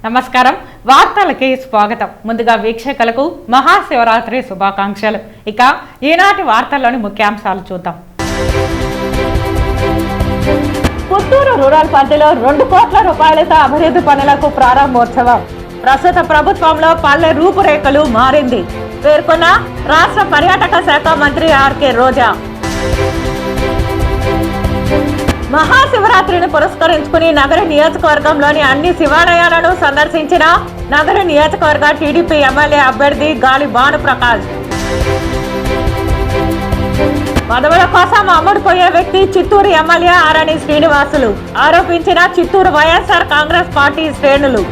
నమస్కారం వార్తలకి స్వాగతం. ముందుగా వీక్షకులకు మహాశివరాత్రి శుభాకాంక్షలు. ఇక ఈనాటి వార్తల్లోని ముఖ్యాంశాలు చూద్దాం. పుత్తూరు రూరల్ పరిధిలో 2 కోట్ల రూపాయలతో అభివృద్ధి పనులకు ప్రారంభోత్సవం. ప్రస్తుత ప్రభుత్వంలో పల్లె రూపురేఖలు మారింది పేర్కొన్న రాష్ట్ర పర్యాటక శాఖ మంత్రి ఆర్కే రోజా. మహాశివరాత్రిని పురస్కరించుకుని నగర నియోజకవర్గంలోని అన్ని శివాలయాలను సందర్శించిన నగర నియోజకవర్గ టీడీపీ ఎమ్మెల్యే అభ్యర్థి గాలి భానుప్రకాష్. పదవుల కోసం అమ్ముడుపోయే వ్యక్తి చిత్తూరు ఎమ్మెల్యే ఆరణి శ్రీనివాసులు ఆరోపించిన చిత్తూరు వైఎస్ఆర్ కాంగ్రెస్ పార్టీ శ్రేణులు.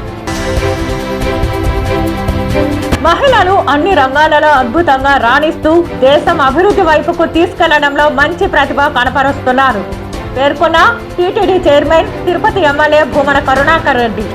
మహిళలు అన్ని రంగాలలో అద్భుతంగా రాణిస్తూ దేశం అభివృద్ధి వైపుకు తీసుకెళ్లడంలో మంచి ప్రతిభ కనపరుస్తున్నారు పేర్కొన్న TTD chairman Tirupati MLA Bhumana Karunakar Reddy.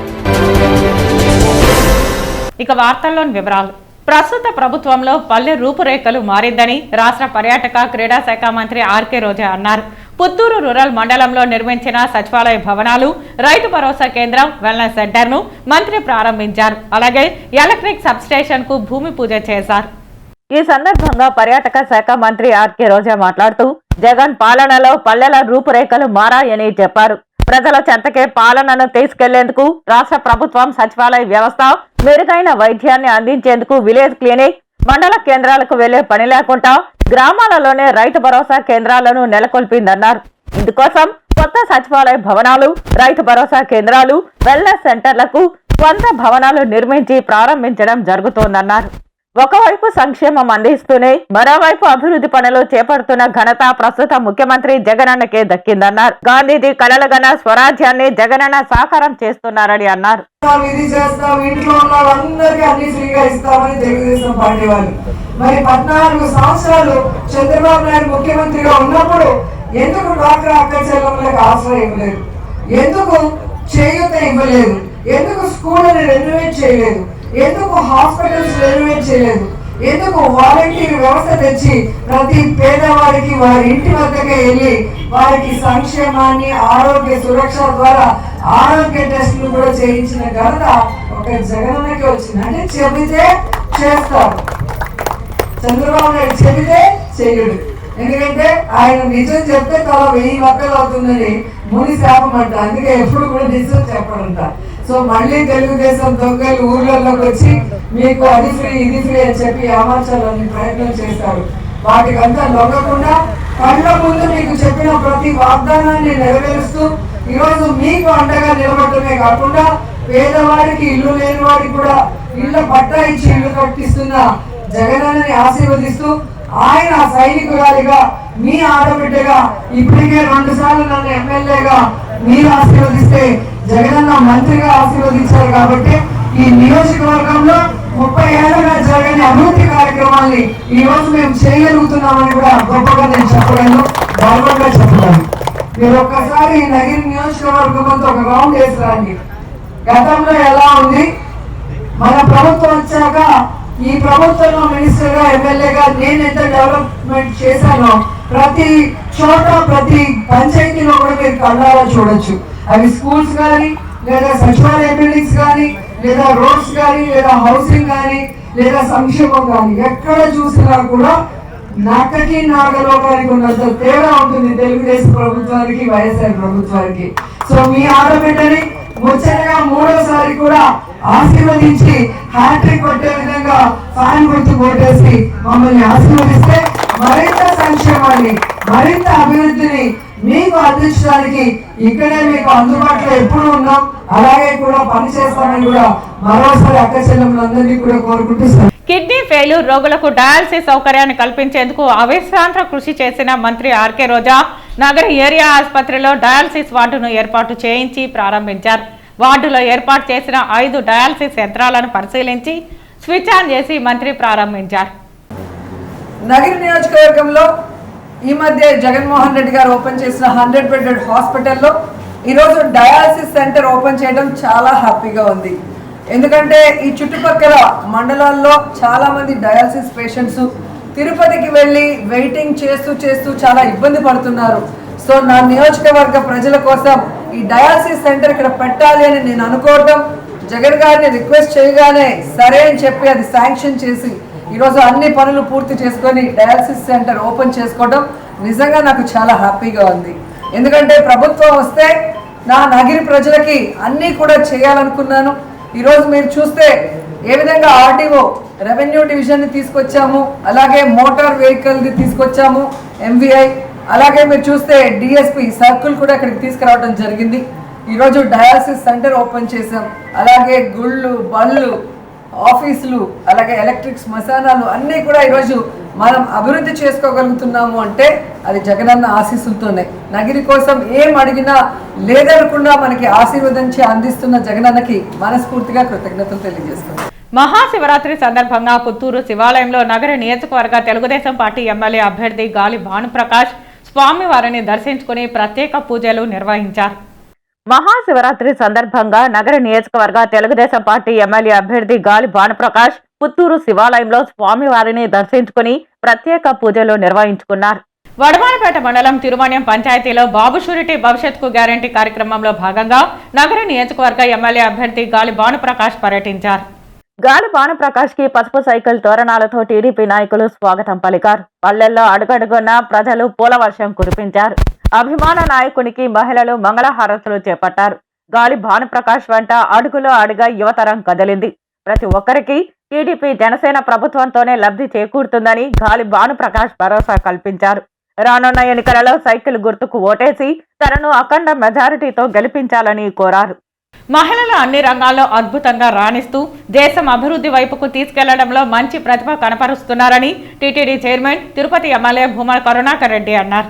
ఇక వార్తల్లోని వివరాలు. ప్రస్తుత ప్రభుత్వంలో పల్లె రూపురేఖలు మారిందని రాష్ట్ర పర్యాటక క్రీడా శాఖ మంత్రి ఆర్కే రోజా అన్నారు. పుత్తూరు రూరల్ మండలంలో నిర్మించిన సచివాలయ భవనాలు, రైతు భరోసా కేంద్రం, వెల్నెస్ సెంటర్ ను మంత్రి ప్రారంభించారు. అలాగే ఎలక్ట్రిక్ సబ్ స్టేషన్ కు భూమి పూజ చేశారు. ఈ సందర్భంగా పర్యాటక శాఖ మంత్రి ఆర్కే రోజా మాట్లాడుతూ జగన్ పాలనలో పల్లెల రూపురేఖలు మారాయని చెప్పారు. ప్రజల చెంతకే పాలనను తీసుకెళ్లేందుకు రాష్ట్ర ప్రభుత్వం సచివాలయ వ్యవస్థ, మెరుగైన వైద్యాన్ని అందించేందుకు విలేజ్ క్లినిక్, మండల కేంద్రాలకు వెళ్లే పని లేకుండా గ్రామాలలోనే రైతు భరోసా కేంద్రాలను నెలకొల్పిందన్నారు. ఇందుకోసం కొత్త సచివాలయ భవనాలు, రైతు భరోసా కేంద్రాలు, వెల్నెస్ సెంటర్లకు స్వంత భవనాలు నిర్మించి ప్రారంభించడం జరుగుతోందన్నారు. ఒకవైపు సంక్షేమం అందిస్తూనే మరోవైపు అభివృద్ధి పనులు చేపడుతున్న ఘనత ప్రస్తుత ముఖ్యమంత్రి జగనన్నకే దక్కిందన్నారు. గాంధీజీ కలలుగన్న స్వరాజ్యాన్ని జగనన్న సాకారం చేస్తున్నారని అన్నారు. మరి 14 సంవత్సరాలు చంద్రబాబు నాయుడు ముఖ్యమంత్రిగా ఉన్నప్పుడు ఎందుకు డ్వాక్రా అక్క చెల్లెమ్మలకు ఆశ్రయం ఇవ్వలేదు, ఎందుకు చేయూత ఇవ్వలేదు, ఎందుకు స్కూళ్ళని రెన్యువేట్ చేయలేదు, ఎందుకు హాస్పిటల్స్ రెన్యువేట్ చేయలేదు, ఎందుకు వాలంటీర్ వ్యవస్థ తెచ్చి ప్రతి పేదవాడికి వారి ఇంటి వద్దకే వెళ్ళి వారికి సంక్షేమాన్ని, ఆరోగ్య సురక్ష ద్వారా ఆరోగ్య టెస్టులు కూడా చేయించిన ఘనత ఒక జగనన్నకి వచ్చింది. అంటే చెబితే చేస్తారు, చంద్రబాబు నాయుడు చెబితే చేయడు. ఎందుకంటే ఆయన నిజం చెప్తే తల 1000 వక్కలు అవుతుందని ముని శాపం అంట. అందుకే ఎప్పుడు కూడా నిజం చెప్పడంట. సో మళ్ళీ తెలుగుదేశం దొంగలు ఊర్లలోకి వచ్చి మీకు అది ఫ్రీ ఇది ఫ్రీ అని చెప్పి అమర్చాలని ప్రయత్నం చేస్తారు. వాటికంతా లొంగకుండా కళ్ళ ముందు మీకు చెప్పిన ప్రతి వాగ్దానాన్ని నెరవేరుస్తూ ఈరోజు మీకు అండగా నిలబడటమే కాకుండా పేదవాడికి, ఇల్లు లేని వాడికి కూడా ఇళ్ళ పట్టా ఇచ్చి ఇల్లు కట్టిస్తున్న జగనన్నని ఆశీర్వదిస్తూ ఆయన సైనికురాలిగా, మీ ఆడబిడ్డగా ఇప్పటికే 2 సార్లు నన్ను ఎమ్మెల్యేగా మీరు ఆశీర్వదిస్తే జగనన్న మంత్రిగా ఆశీర్వదించారు. కాబట్టి ఈ నియోజకవర్గంలో 30 ఏళ్ళగా జరగని అభివృద్ధి కార్యక్రమాల్ని ఈ రోజు మేము చేయగలుగుతున్నామని కూడా గొప్పగా నేను చెప్పగలను, గర్వంగా చెప్పగలను. మీరు ఒక్కసారి నగిరి నియోజకవర్గం అంతా ఒక రౌండ్ వేసి రండి. గతంలో ఎలా ఉంది, మన ప్రభుత్వం వచ్చాక ఈ ప్రభుత్వంలో మినిస్టర్ గా, ఎమ్మెల్యేగా నేను ఎంత డెవలప్మెంట్ చేశానో ప్రతి చోట, ప్రతి పంచాయతీలో కూడా మీరు కళ్ళారా చూడొచ్చు. అవి స్కూల్స్ కానీ, లేదా సచివాలయ బిల్డింగ్స్ కానీ, లేదా రోడ్స్ కానీ, లేదా హౌసింగ్ కానీ, లేదా సంక్షేమం కానీ, ఎక్కడ చూసినా కూడా నాకకి నాగలోకానికి ఉన్నంత తేడా ఉంటుంది తెలుగుదేశం ప్రభుత్వానికి, వైఎస్ఆర్ ప్రభుత్వానికి. సో మీ ఆడబిడ్డని ముచ్చటగా 3వసారి కూడా ఆశీర్వదించి హ్యాట్రిక్ కొట్టే విధంగా ఫ్యాన్ గుర్తు కొట్టేసి మమ్మల్ని ఆశీర్వదిస్తే మరింత సంక్షేమాన్ని, మరింత అభివృద్ధిని మీకు అందించడానికి ఇక్కడే మీకు అందుబాటులో ఎప్పుడు ఉన్నాం, అలాగే కూడా పనిచేస్తామని కూడా మరోసారి అక్క చెల్లెమ్మలందరినీ కూడా కోరుకుంటున్నాం. కిడ్నీ ఫెయిల్యూర్ రోగులకు డయాలసిస్ సౌకర్యాన్ని కల్పించేందుకు అవిశ్రాంత కృషి చేసిన మంత్రి ఆర్కే రోజా నగర ఏరియా ఆసుపత్రిలో డయాలసిస్ వార్డును ఏర్పాటు చేయించి ప్రారంభించారు. వార్డులో ఏర్పాటు చేసిన 5 డయాలసిస్ యంత్రాలను పరిశీలించి స్విచ్ ఆన్ చేసి మంత్రి ప్రారంభించారు. నగర నియోజకవర్గంలో ఈ మధ్య జగన్మోహన్ రెడ్డి గారు ఓపెన్ చేసిన 100 బెడెడ్ హాస్పిటల్లో ఈరోజు డయాలసిస్ సెంటర్ ఓపెన్ చేయడం చాలా హ్యాపీగా ఉంది. ఎందుకంటే ఈ చుట్టుపక్కల మండలాల్లో చాలా మంది డయాలసిస్ పేషెంట్స్ తిరుపతికి వెళ్ళి వెయిటింగ్ చేస్తూ చాలా ఇబ్బంది పడుతున్నారు. సో నా నియోజకవర్గ ప్రజల కోసం ఈ డయాలసిస్ సెంటర్ ఇక్కడ పెట్టాలి అని నేను అనుకోవడం జగన్ గారిని రిక్వెస్ట్ చేయగానే సరే అని చెప్పి అది శాంక్షన్ చేసి ఈరోజు అన్ని పనులు పూర్తి చేసుకొని డయాలసిస్ సెంటర్ ఓపెన్ చేసుకోవడం నిజంగా నాకు చాలా హ్యాపీగా ఉంది. ఎందుకంటే ప్రభుత్వం వస్తే నా నగిరి ప్రజలకి అన్నీ కూడా చేయాలనుకున్నాను. ఈరోజు మీరు చూస్తే ఏ విధంగా ఆర్టీఓ రెవెన్యూ డివిజన్ని తీసుకొచ్చాము, అలాగే మోటార్ వెహికల్ది తీసుకొచ్చాము ఎంవిఐ, అలాగే మీరు చూస్తే డిఎస్పి సర్కిల్ కూడా ఇక్కడికి తీసుకురావడం జరిగింది. ఈరోజు డయాలసిస్ సెంటర్ ఓపెన్ చేసాం, అలాగే గుళ్ళు, బళ్ళు, ఆఫీసులు, అలాగే ఎలక్ట్రిక్ శ్మశానాలు అన్నీ కూడా ఈరోజు మనం అభివృద్ధి చేసుకోగలుగుతున్నాము అంటే అది జగనన్న ఆశీస్సులతోనే. నగిరి కోసం ఏం అడిగినా లేదనకుండా మనకి ఆశీర్వదించి అందిస్తున్న జగనన్నకి మనస్ఫూర్తిగా కృతజ్ఞతలు తెలియజేస్తున్నాం. మహాశివరాత్రి సందర్భంగా పుత్తూరు శివాలయంలో నగర నియోజకవర్గ తెలుగుదేశం పార్టీ ఎమ్మెల్యే అభ్యర్థి గాలి భానుప్రకాష్ స్వామివారిని దర్శించుకుని ప్రత్యేక పూజలు నిర్వహించారు. మహాశివరాత్రి సందర్భంగా నగర నియోజకవర్గ తెలుగుదేశం పార్టీ ఎమ్మెల్యే అభ్యర్థి గాలి భానుప్రకాష్ పుత్తూరు శివాలయంలో స్వామివారిని దర్శించుకుని ప్రత్యేక పూజలు నిర్వహించుకున్నారు. వడమాలపేట మండలం తిరుమణ్యం పంచాయతీలో బాబు షూరిటీ భవిష్యత్కు గ్యారంటీ కార్యక్రమంలో భాగంగా నగర నియోజకవర్గ ఎమ్మెల్యే అభ్యర్థి గాలి భానుప్రకాష్ పర్యటించారు. గాలి భానుప్రకాష్ కి పసుపు సైకిల్ తోరణాలతో టీడీపీ నాయకులు స్వాగతం పలికారు. పల్లెల్లో అడుగడుగున్న ప్రజలు పూల వర్షం కురిపించారు. అభిమాన నాయకునికి మహిళలు మంగళహారతులు చేపట్టారు. గాలి భానుప్రకాష్ వెంట అడుగులో అడుగా యువతరం కదిలింది. ప్రతి ఒక్కరికి టీడీపీ జనసేన ప్రభుత్వంతోనే లబ్ధి చేకూరుతుందని గాలి భానుప్రకాష్ భరోసా కల్పించారు. రానున్న ఎన్నికలలో సైకిల్ గుర్తుకు ఓటేసి తనను అఖండ మెజారిటీతో గెలిపించాలని కోరారు. మహిళలు అన్ని రంగాల్లో అద్భుతంగా రాణిస్తూ దేశం అభివృద్ధి వైపుకు తీసుకెళ్లడంలో మంచి ప్రతిభ కనపరుస్తున్నారని TTD chairman Tirupati MLA Bhumana Karunakar Reddy అన్నారు.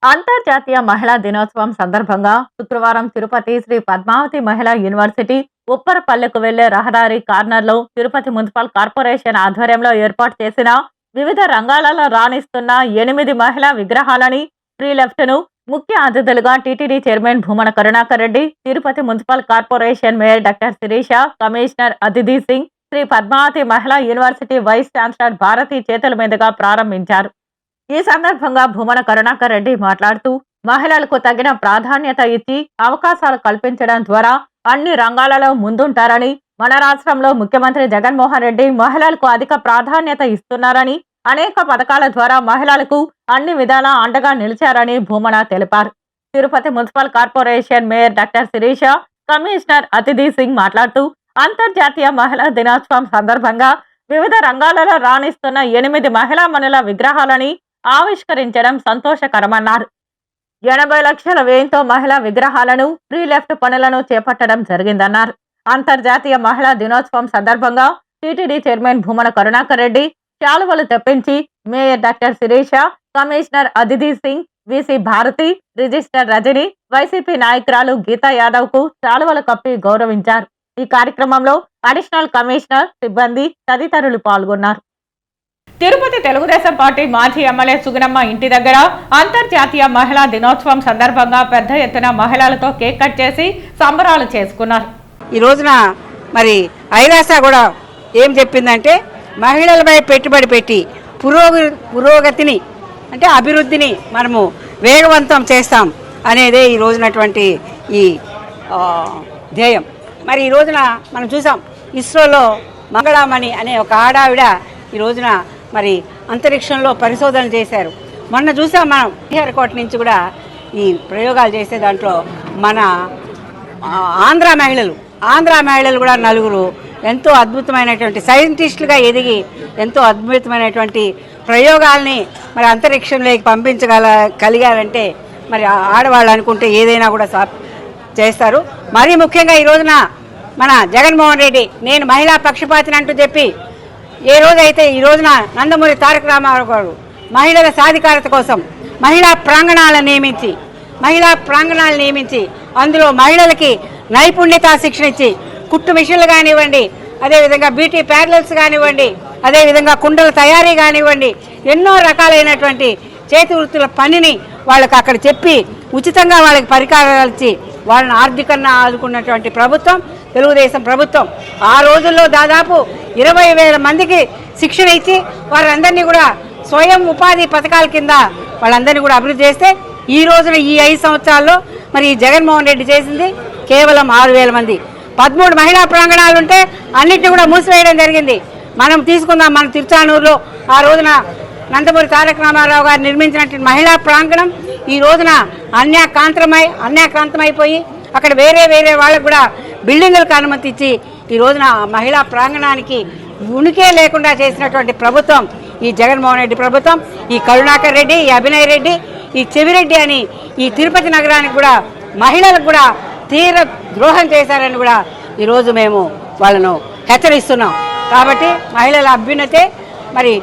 అంతర్జాతీయ మహిళా దినోత్సవం సందర్భంగా శుక్రవారం తిరుపతి శ్రీ పద్మావతి మహిళా యూనివర్సిటీ ఉప్పరపల్లెకు వెళ్లే రహదారి కార్నర్లో తిరుపతి మున్సిపల్ కార్పొరేషన్ ఆధ్వర్యంలో ఏర్పాటు చేసిన వివిధ రంగాలలో రాణిస్తున్న 8 మహిళా విగ్రహాలని ఫ్రీ లెఫ్ట్ను ముఖ్య అతిథులుగా TTD chairman Bhumana Karunakar Reddy, Tirupati municipal corporation mayor doctor Sirisha, commissioner Aditi Singh, Sri Padmavati Mahila university vice chancellor Bharati చేతుల మీదుగా ప్రారంభించారు. ఈ సందర్భంగా భూమన కరుణాకర్ రెడ్డి మాట్లాడుతూ మహిళలకు తగిన ప్రాధాన్యత ఇచ్చి అవకాశాలు కల్పించడం ద్వారా అన్ని రంగాలలో ముందుంటారని, మన రాష్ట్రంలో ముఖ్యమంత్రి జగన్మోహన్ రెడ్డి మహిళలకు అధిక ప్రాధాన్యత ఇస్తున్నారని, అనేక పథకాల ద్వారా మహిళలకు అన్ని విధాలా అండగా నిలిచారని భూమన తెలిపారు. Tirupati municipal corporation mayor doctor Sirisha, commissioner Aditi Singh మాట్లాడుతూ అంతర్జాతీయ మహిళా దినోత్సవం సందర్భంగా వివిధ రంగాలలో రాణిస్తున్న 8 మహిళా మనుల విగ్రహాలని ఆవిష్కరించడం సంతోషకరమన్నారు. 80 లక్షల వ్యయంతో మహిళా విగ్రహాలను ఫ్రీ లెఫ్ట్ పనులను చేపట్టడం జరిగిందన్నారు. అంతర్జాతీయ మహిళా దినోత్సవం సందర్భంగా టీటీడీ చైర్మన్ భూమన కరుణాకర్ రెడ్డి శాలువలు తెప్పించి mayor doctor Sirisha, commissioner Aditi Singh, VC Bharati, register Rajani, YCP నాయకురాలు గీతా యాదవ్ కు శాలువలు కప్పి గౌరవించారు. ఈ కార్యక్రమంలో అడిషనల్ కమిషనర్, సిబ్బంది తదితరులు పాల్గొన్నారు. తిరుపతి తెలుగుదేశం పార్టీ మాజీ ఎమ్మెల్యే సుగుణమ్మ ఇంటి దగ్గర అంతర్జాతీయ మహిళా దినోత్సవం సందర్భంగా పెద్ద ఎత్తున మహిళలతో కేక్ కట్ చేసి సంబరాలు చేసుకున్నారు. ఈ రోజున మరి ఐరాస కూడా ఏం చెప్పిందంటే మహిళలపై పెట్టుబడి పెట్టి పురోగతిని అంటే అభివృద్ధిని మనము వేగవంతం చేస్తాం అనేదే ఈ రోజునటువంటి ఈ ధ్యేయం. మరి ఈ రోజున మనం చూసాం ఇస్రోలో మంగళామణి అనే ఒక ఆడావిడ ఈ రోజున మరి అంతరిక్షంలో పరిశోధనలు చేశారు. మొన్న చూసాం మనం కోట నుంచి కూడా ఈ ప్రయోగాలు చేసే దాంట్లో మన ఆంధ్ర మహిళలు కూడా 4 ఎంతో అద్భుతమైనటువంటి సైంటిస్టులుగా ఎదిగి ఎంతో అద్భుతమైనటువంటి ప్రయోగాల్ని మరి అంతరిక్షంలోకి కలిగారంటే మరి ఆడవాళ్ళు అనుకుంటే ఏదైనా కూడా చేస్తారు. మరీ ముఖ్యంగా ఈ రోజున మన జగన్మోహన్ రెడ్డి నేను మహిళా పక్షపాతిని అంటూ చెప్పి ఏ రోజైతే ఈ రోజున నందమూరి తారక రామారావు గారు మహిళల సాధికారత కోసం మహిళా ప్రాంగణాలను నియమించి అందులో మహిళలకి నైపుణ్యతా శిక్షణ ఇచ్చి కుట్టు మిషన్లు కానివ్వండి, అదేవిధంగా బ్యూటీ పార్లర్స్ కానివ్వండి, అదేవిధంగా కుండల తయారీ కానివ్వండి, ఎన్నో రకాలైనటువంటి చేతి వృత్తుల పనిని వాళ్ళకి అక్కడ చెప్పి ఉచితంగా వాళ్ళకి పరికరాలు ఇచ్చి వాళ్ళని ఆర్థికంగా ఆదుకున్నటువంటి ప్రభుత్వం తెలుగుదేశం ప్రభుత్వం. ఆ రోజుల్లో దాదాపు 20,000 మందికి శిక్షణ ఇచ్చి వారందరినీ కూడా స్వయం ఉపాధి పథకాల కింద వాళ్ళందరినీ కూడా అభివృద్ధి చేస్తే ఈ రోజున ఈ 5 సంవత్సరాల్లో మరి జగన్మోహన్ రెడ్డి చేసింది కేవలం 6,000 మంది. 13 మహిళా ప్రాంగణాలు ఉంటే అన్నిటిని కూడా మూసివేయడం జరిగింది. మనం తీసుకుందాం, మన తిరుచానూరులో ఆ రోజున నందమూరి తారక రామారావు గారు నిర్మించినటువంటి మహిళా ప్రాంగణం ఈ రోజున అన్యాక్రాంతమైపోయి అక్కడ వేరే వాళ్ళకు కూడా బిల్డింగులకు అనుమతి ఇచ్చి ఈ రోజున మహిళా ప్రాంగణానికి ఉనికే లేకుండా చేసినటువంటి ప్రభుత్వం ఈ జగన్మోహన్ రెడ్డి ప్రభుత్వం. ఈ కరుణాకర్ రెడ్డి, ఈ అభినయ్ రెడ్డి, ఈ చెవిరెడ్డి అని ఈ తిరుపతి నగరానికి కూడా మహిళలకు కూడా తీవ్ర ద్రోహం చేశారని కూడా ఈరోజు మేము వాళ్ళను హెచ్చరిస్తున్నాం. కాబట్టి మహిళల అభ్యున్నతే మరి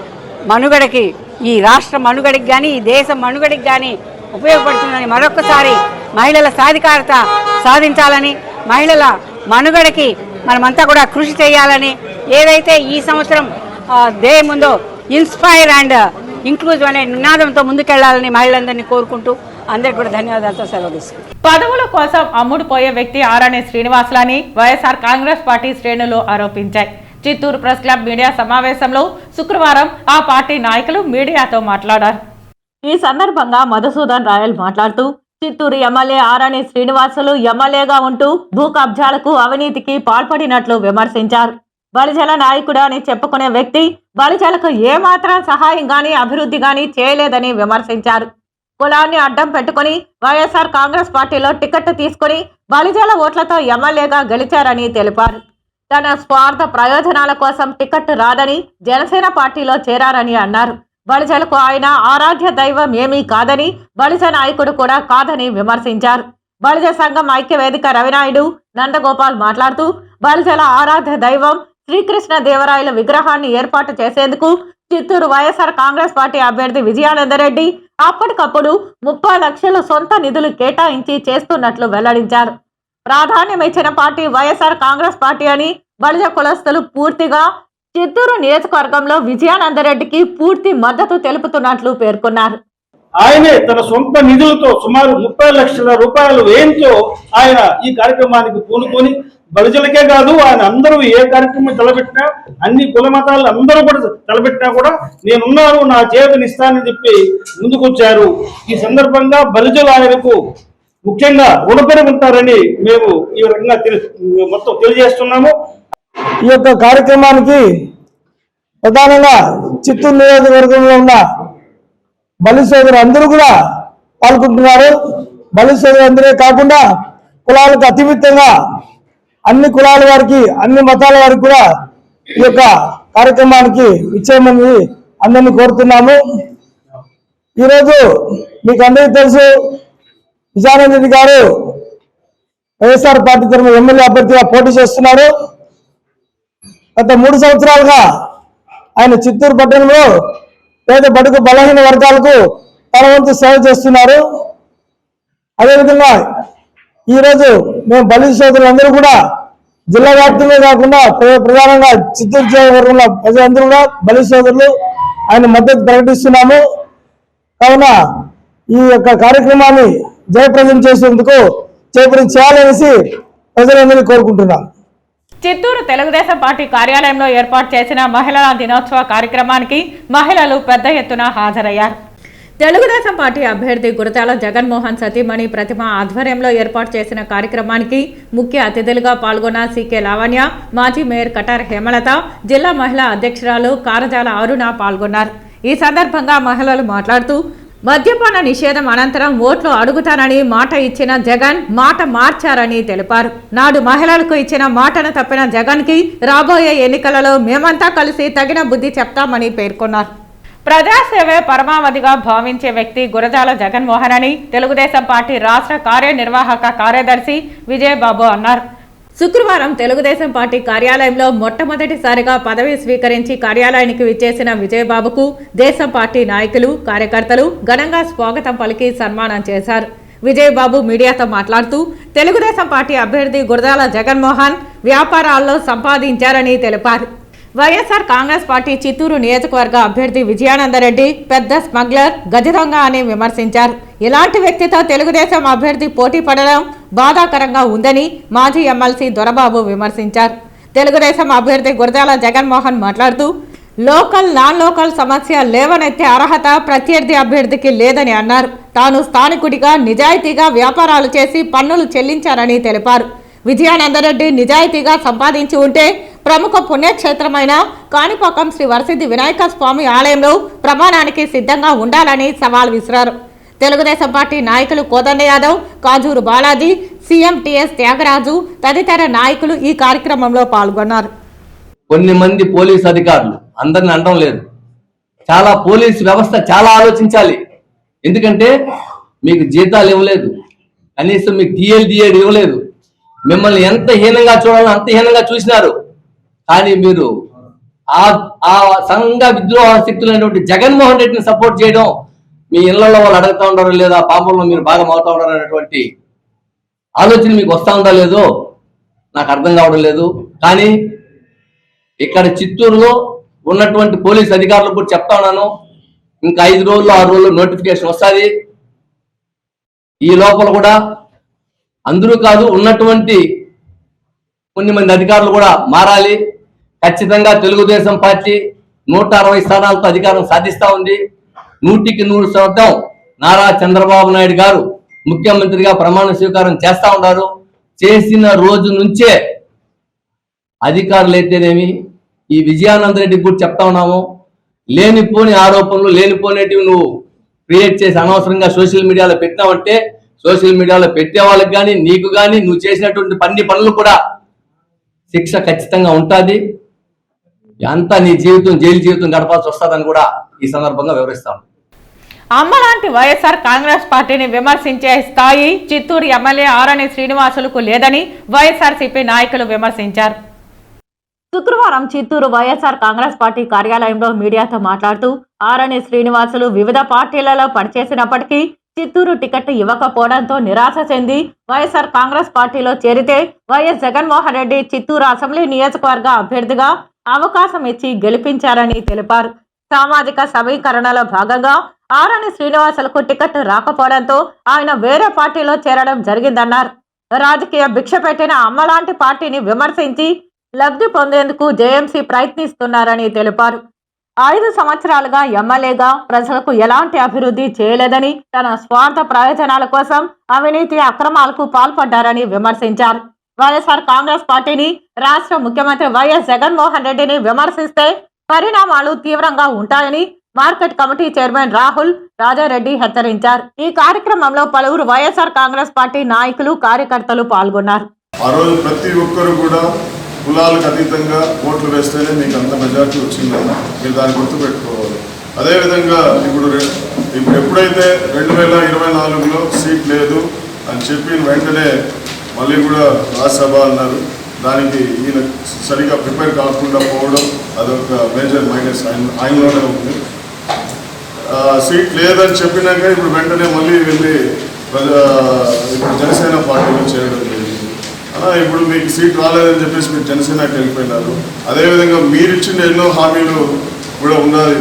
మనుగడకి, ఈ రాష్ట్ర మనుగడకి కానీ ఈ దేశం మనుగడకి కానీ ఉపయోగపడుతుందని మరొక్కసారి మహిళల సాధికారత సాధించాలని, మహిళల మనుగడకి మనమంతా కూడా కృషి చేయాలని, ఏదైతే ఈ సంవత్సరం ధ్యేయం ఉందో ఇన్స్పైర్ అండ్ ఇంక్లూజివ్ అనే నినాదంతో ముందుకెళ్లాలని మహిళలందరినీ కోరుకుంటూ అందరికీ కూడా ధన్యవాదాలతో సెలవు తీసుకుంటాం. పదవుల కోసం అమ్ముడుపోయే వ్యక్తి ఆరణి శ్రీనివాసులని వైఎస్ఆర్ కాంగ్రెస్ పార్టీ శ్రేణులు ఆరోపించాయి. చిత్తూరు ప్రెస్ క్లబ్ మీడియా సమావేశంలో శుక్రవారం ఆ పార్టీ నాయకులు మీడియాతో మాట్లాడారు. ఈ సందర్భంగా మధుసూదన్ రాయల్ మాట్లాడుతూ చిత్తూరు ఎమ్మెల్యే ఆరణి శ్రీనివాసులు ఎమ్మెల్యేగా ఉంటూ భూ కబ్జాలకు అవినీతికి పాల్పడినట్లు విమర్శించారు. బలిజల నాయకుడు అని చెప్పుకునే వ్యక్తి బలిజలకు ఏమాత్రం సహాయం గాని అభివృద్ధి గాని చేయలేదని విమర్శించారు. కులాన్ని అడ్డం పెట్టుకుని వైఎస్ఆర్ కాంగ్రెస్ పార్టీలో టికెట్ తీసుకుని బలిజల ఓట్లతో ఎమ్మెల్యేగా గెలిచారని తెలిపారు. తన స్వార్థ ప్రయోజనాల కోసం టికెట్ రాదని జనసేన పార్టీలో చేరారని అన్నారు. బలిజలకు ఆయన ఆరాధ్య దైవం ఏమీ కాదని, బలిజ నాయకుడు కూడా కాదని విమర్శించారు. బలిజ సంఘం ఐక్యవేదిక రవినాయుడు నందగోపాల్ మాట్లాడుతూ బలిజల ఆరాధ్య దైవం శ్రీకృష్ణ దేవరాయల విగ్రహాన్ని ఏర్పాటు చేసేందుకు చిత్తూరు వైఎస్ఆర్ కాంగ్రెస్ పార్టీ అభ్యర్థి విజయానందరెడ్డి అప్పటికప్పుడు 30 లక్షల సొంత నిధులు కేటాయించి చేస్తున్నట్లు వెల్లడించారు. ప్రాధాన్యం ఇచ్చిన పార్టీ వైఎస్ఆర్ కాంగ్రెస్ పార్టీ అని బలిజ కులస్తులు పూర్తిగా చిత్తూరు నియోజకవర్గంలో విజయానందరెడ్డికి పూర్తి మద్దతు తెలుపుతున్నట్లు పేర్కొన్నారు. ఆయనే తన సొంత నిధులతో సుమారు 30 లక్షల రూపాయలు వ్యయంతో ఆయన ఈ కార్యక్రమానికి పూనుకొని బలిజలకే కాదు ఆయన అందరూ ఏ కార్యక్రమం తలపెట్టినా అన్ని కుల మతాలు అందరూ కూడా తలపెట్టినా కూడా నేనున్నాను, నా చేతనిస్తానని చెప్పి ముందుకొచ్చారు. ఈ సందర్భంగా బలిజలు ఆయనకు ముఖ్యంగా రుణపడి ఉంటారని మేము ఈ రకంగా మొత్తం తెలియజేస్తున్నాము. ఈ యొక్క కార్యక్రమానికి ప్రధానంగా చిత్తూరు నియోజకవర్గంలో ఉన్న బలి సోదరులు అందరూ కూడా పాల్గొంటున్నారు. బలి సోదరులు అందరే కాకుండా కులాలకు అతీతంగా అన్ని కులాల వారికి, అన్ని మతాల వారికి కూడా ఈ యొక్క కార్యక్రమానికి ఇచ్చేయమని అందరినీ కోరుతున్నాము. ఈరోజు మీకు అందరికీ తెలుసు, విజయానంద రెడ్డి గారు వైఎస్ఆర్ పార్టీ తరఫున ఎమ్మెల్యే అభ్యర్థిగా పోటీ చేస్తున్నారు. గత 3 సంవత్సరాలుగా ఆయన చిత్తూరు పట్టణంలో పేద బడుగు బలహీన వర్గాలకు తన వంతు సేవ చేస్తున్నారు. అదేవిధంగా ఈరోజు మేము బలి సోదరులందరూ కూడా జిల్లా వ్యాప్తంగా కాకుండా ప్రధానంగా చిత్తూరు జిల్లా ప్రజలందరూ కూడా బలి సోదరులు ఆయన మద్దతు ప్రకటిస్తున్నాము. కావున ఈ యొక్క కార్యక్రమాన్ని జయప్రదం చేసేందుకు చేయాలనేసి ప్రజలందరినీ కోరుకుంటున్నాను. చిత్తూరు తెలుగుదేశం పార్టీ కార్యాలయంలో ఏర్పాటు చేసిన మహిళల దినోత్సవ కార్యక్రమానికి మహిళలు పెద్ద ఎత్తున హాజరయ్యారు. తెలుగుదేశం పార్టీ అభ్యర్థి గురజాల జగన్మోహన్ సతీమణి ప్రతిమ ఆధ్వర్యంలో ఏర్పాటు చేసిన కార్యక్రమానికి ముఖ్య అతిథులుగా పాల్గొన్న సీకే లావణ్య, మాజీ మేయర్ కటార్ హేమలత, జిల్లా మహిళా అధ్యక్షురాలు కారజాల అరుణ పాల్గొన్నారు. ఈ సందర్భంగా మహిళలు మాట్లాడుతూ మద్యపాన నిషేధం అనంతరం ఓట్లు అడుగుతానని మాట ఇచ్చిన జగన్ మాట మార్చారని తెలిపారు. నాడు మహిళలకు ఇచ్చిన మాటను తప్పిన జగన్కి రాబోయే ఎన్నికలలో మేమంతా కలిసి తగిన బుద్ధి చెప్తామని పేర్కొన్నారు. ప్రజాసేవే పరమావధిగా భావించే వ్యక్తి గురజాల జగన్మోహన్ అని తెలుగుదేశం పార్టీ రాష్ట్ర కార్యనిర్వాహక కార్యదర్శి విజయబాబు అన్నారు. శుక్రవారం తెలుగుదేశం పార్టీ కార్యాలయంలో మొట్టమొదటిసారిగా పదవి స్వీకరించి కార్యాలయానికి విచ్చేసిన విజయబాబుకు దేశం పార్టీ నాయకులు, కార్యకర్తలు ఘనంగా స్వాగతం పలికి సన్మానం చేశారు. విజయబాబు మీడియాతో మాట్లాడుతూ తెలుగుదేశం పార్టీ అభ్యర్థి గురజాల జగన్మోహన్ వ్యాపారాల్లో సంపాదించారని తెలిపారు. వైఎస్ఆర్ కాంగ్రెస్ పార్టీ చిత్తూరు నియోజకవర్గ అభ్యర్థి విజయానందరెడ్డి పెద్ద స్మగ్లర్, గజదొంగ అని విమర్శించారు. ఇలాంటి వ్యక్తితో తెలుగుదేశం అభ్యర్థి పోటీ పడడం బాధాకరంగా ఉందని మాజీ ఎమ్మెల్సీ దొరబాబు విమర్శించారు. తెలుగుదేశం అభ్యర్థి గురజాల జగన్మోహన్ మాట్లాడుతూ లోకల్, నాన్ లోకల్ సమస్య లేవనెత్తే అర్హత ప్రత్యర్థి అభ్యర్థికి లేదని అన్నారు. తాను స్థానికుడిగా నిజాయితీగా వ్యాపారాలు చేసి పన్నులు చెల్లించారని తెలిపారు. విజయానందరెడ్డి నిజాయితీగా సంపాదించి ఉంటే ప్రముఖ పుణ్యక్షేత్రమైన కాణిపాకం శ్రీ వరసిద్ధి వినాయక స్వామి ఆలయంలో ప్రమాణానికి సిద్ధంగా ఉండాలని సవాల్ విసిరారు. తెలుగుదేశం పార్టీ నాయకులు కోదండ యాదవ్, కాజూరు బాలాజీ, సీఎం టిఎస్ త్యాగరాజు తదితర నాయకులు ఈ కార్యక్రమంలో పాల్గొన్నారు. కొన్ని మంది పోలీసు అధికారులు, అందరిని అనడం లేదు, చాలా పోలీసు వ్యవస్థ చాలా ఆలోచించాలి. ఎందుకంటే మీకు జీతాలు ఇవ్వలేదు, కనీసం మీకు టీఎల్డీఏడ్ ఇవ్వలేదు, మిమ్మల్ని ఎంత హీనంగా చూడాలో అంత హీనంగా చూసినారు. కానీ మీరు ఆ సంఘ విద్రోహ శక్తులైనటువంటి జగన్మోహన్ రెడ్డిని సపోర్ట్ చేయడం, మీ ఇళ్లలో వాళ్ళు అడుగుతా ఉంటారో లేదా, పాపంలో మీరు భాగం అవుతా ఉంటారు అనేటువంటి ఆలోచన మీకు వస్తూ ఉందా లేదో నాకు అర్థం కావడం లేదు. కానీ ఇక్కడ చిత్తూరులో ఉన్నటువంటి పోలీస్ అధికారులకు కూడా చెప్తా ఉన్నాను, ఇంకా 5 రోజులు 6 రోజులు నోటిఫికేషన్ వస్తుంది. ఈ లోపల కూడా అందరూ కాదు, ఉన్నటువంటి కొన్ని మంది అధికారులు కూడా మారాలి. ఖచ్చితంగా తెలుగుదేశం పార్టీ 160 స్థానాలతో అధికారం సాధిస్తా ఉంది. 100% నారా చంద్రబాబు నాయుడు గారు ముఖ్యమంత్రిగా ప్రమాణ స్వీకారం చేస్తా ఉన్నారు. చేసిన రోజు నుంచే అధికారులు అయితేనేమి, ఈ విజయానంద రెడ్డికి కూడా చెప్తా ఉన్నాము, లేనిపోని ఆరోపణలు, లేనిపోనేటివి నువ్వు క్రియేట్ చేసి అనవసరంగా సోషల్ మీడియాలో పెట్టినావంటే, సోషల్ మీడియాలో పెట్టే వాళ్ళకి కానీ నీకు కానీ నువ్వు చేసినటువంటి పనులు కూడా శిక్ష ఖచ్చితంగా ఉంటుంది. అంతా నీ జీవితం జైలు జీవితం గడపాల్సి వస్తుందని కూడా ఈ సందర్భంగా వివరిస్తాను. అమ్మలాంటి వైఎస్ఆర్ కాంగ్రెస్ పార్టీని విమర్శించే స్థాయి చిత్తూరు ఎమ్మెల్యే ఆరణి శ్రీనివాసులకు లేదని వైఎస్ఆర్సీపీ నాయకులు విమర్శించారు. శుక్రవారం చిత్తూరు వైఎస్ఆర్ కాంగ్రెస్ పార్టీ కార్యాలయంలో మీడియాతో మాట్లాడుతూ ఆరణి శ్రీనివాసులు వివిధ పార్టీలలో పనిచేసినప్పటికీ చిత్తూరు టికెట్ ఇవ్వకపోవడంతో నిరాశ చెంది వైఎస్ఆర్ కాంగ్రెస్ పార్టీలో చేరితే వైఎస్ జగన్మోహన్ రెడ్డి చిత్తూరు అసెంబ్లీ నియోజకవర్గ అభ్యర్థిగా అవకాశం ఇచ్చి గెలిపించారని తెలిపారు. సామాజిక సమీకరణలో భాగంగా ఆరణి శ్రీనివాసులకు టికెట్ రాకపోవడంతో ఆయన వేరే పార్టీలో చేరడం జరిగిందన్నారు. రాజకీయ భిక్ష పెట్టిన అమ్మలాంటి పార్టీని విమర్శించి లబ్ధి పొందేందుకు జేఎంసీ ప్రయత్నిస్తున్నారని తెలిపారు. 5 సంవత్సరాలుగా ఎమ్మెల్యేగా ప్రజలకు ఎలాంటి అభివృద్ధి చేయలేదని, తన స్వార్థ ప్రయోజనాల కోసం అవినీతి అక్రమాలకు పాల్పడ్డారని విమర్శించారు. వైఎస్ఆర్ కాంగ్రెస్ పార్టీని, రాష్ట్ర ముఖ్యమంత్రి వైఎస్ జగన్మోహన్ రెడ్డిని విమర్శిస్తే పరిణామాలు తీవ్రంగా ఉంటాయని market committee chairman Rahul Rajareddy హెచ్చరించారు. ఈ కార్యక్రమంలో పలువురు వైఎస్ఆర్ కాంగ్రెస్ పార్టీ నాయకులు, కార్యకర్తలు పాల్గొన్నారు. ఆ రోజు ప్రతి ఒక్కరు కూడా కులాలకు అతీతంగా ఓట్లు వేస్తేనే మీకు అంత మెజార్టీ వచ్చిందని మీరు దాన్ని గుర్తుపెట్టుకోవాలి. అదేవిధంగా ఇప్పుడు ఎప్పుడైతే 2024లో సీట్ లేదు అని చెప్పిన వెంటనే మళ్ళీ కూడా రాజ్యసభ అన్నారు. దానికి ఈయన సరిగా ప్రిపేర్ కాకుండా పోవడం అదొక మేజర్ మైనస్ ఆయనలోనే ఉంది. సీట్ లేదని చెప్పినాక ఇప్పుడు వెంటనే మళ్ళీ వెళ్ళి ఇప్పుడు జనసేన పార్టీలో చేరడం జరిగింది. ఇప్పుడు మీకు సీట్ రాలేదని చెప్పేసి మీరు జనసేనకి వెళ్ళిపోయినారు. అదేవిధంగా మీరు ఇచ్చిన ఎన్నో హామీలు కూడా ఉన్నది,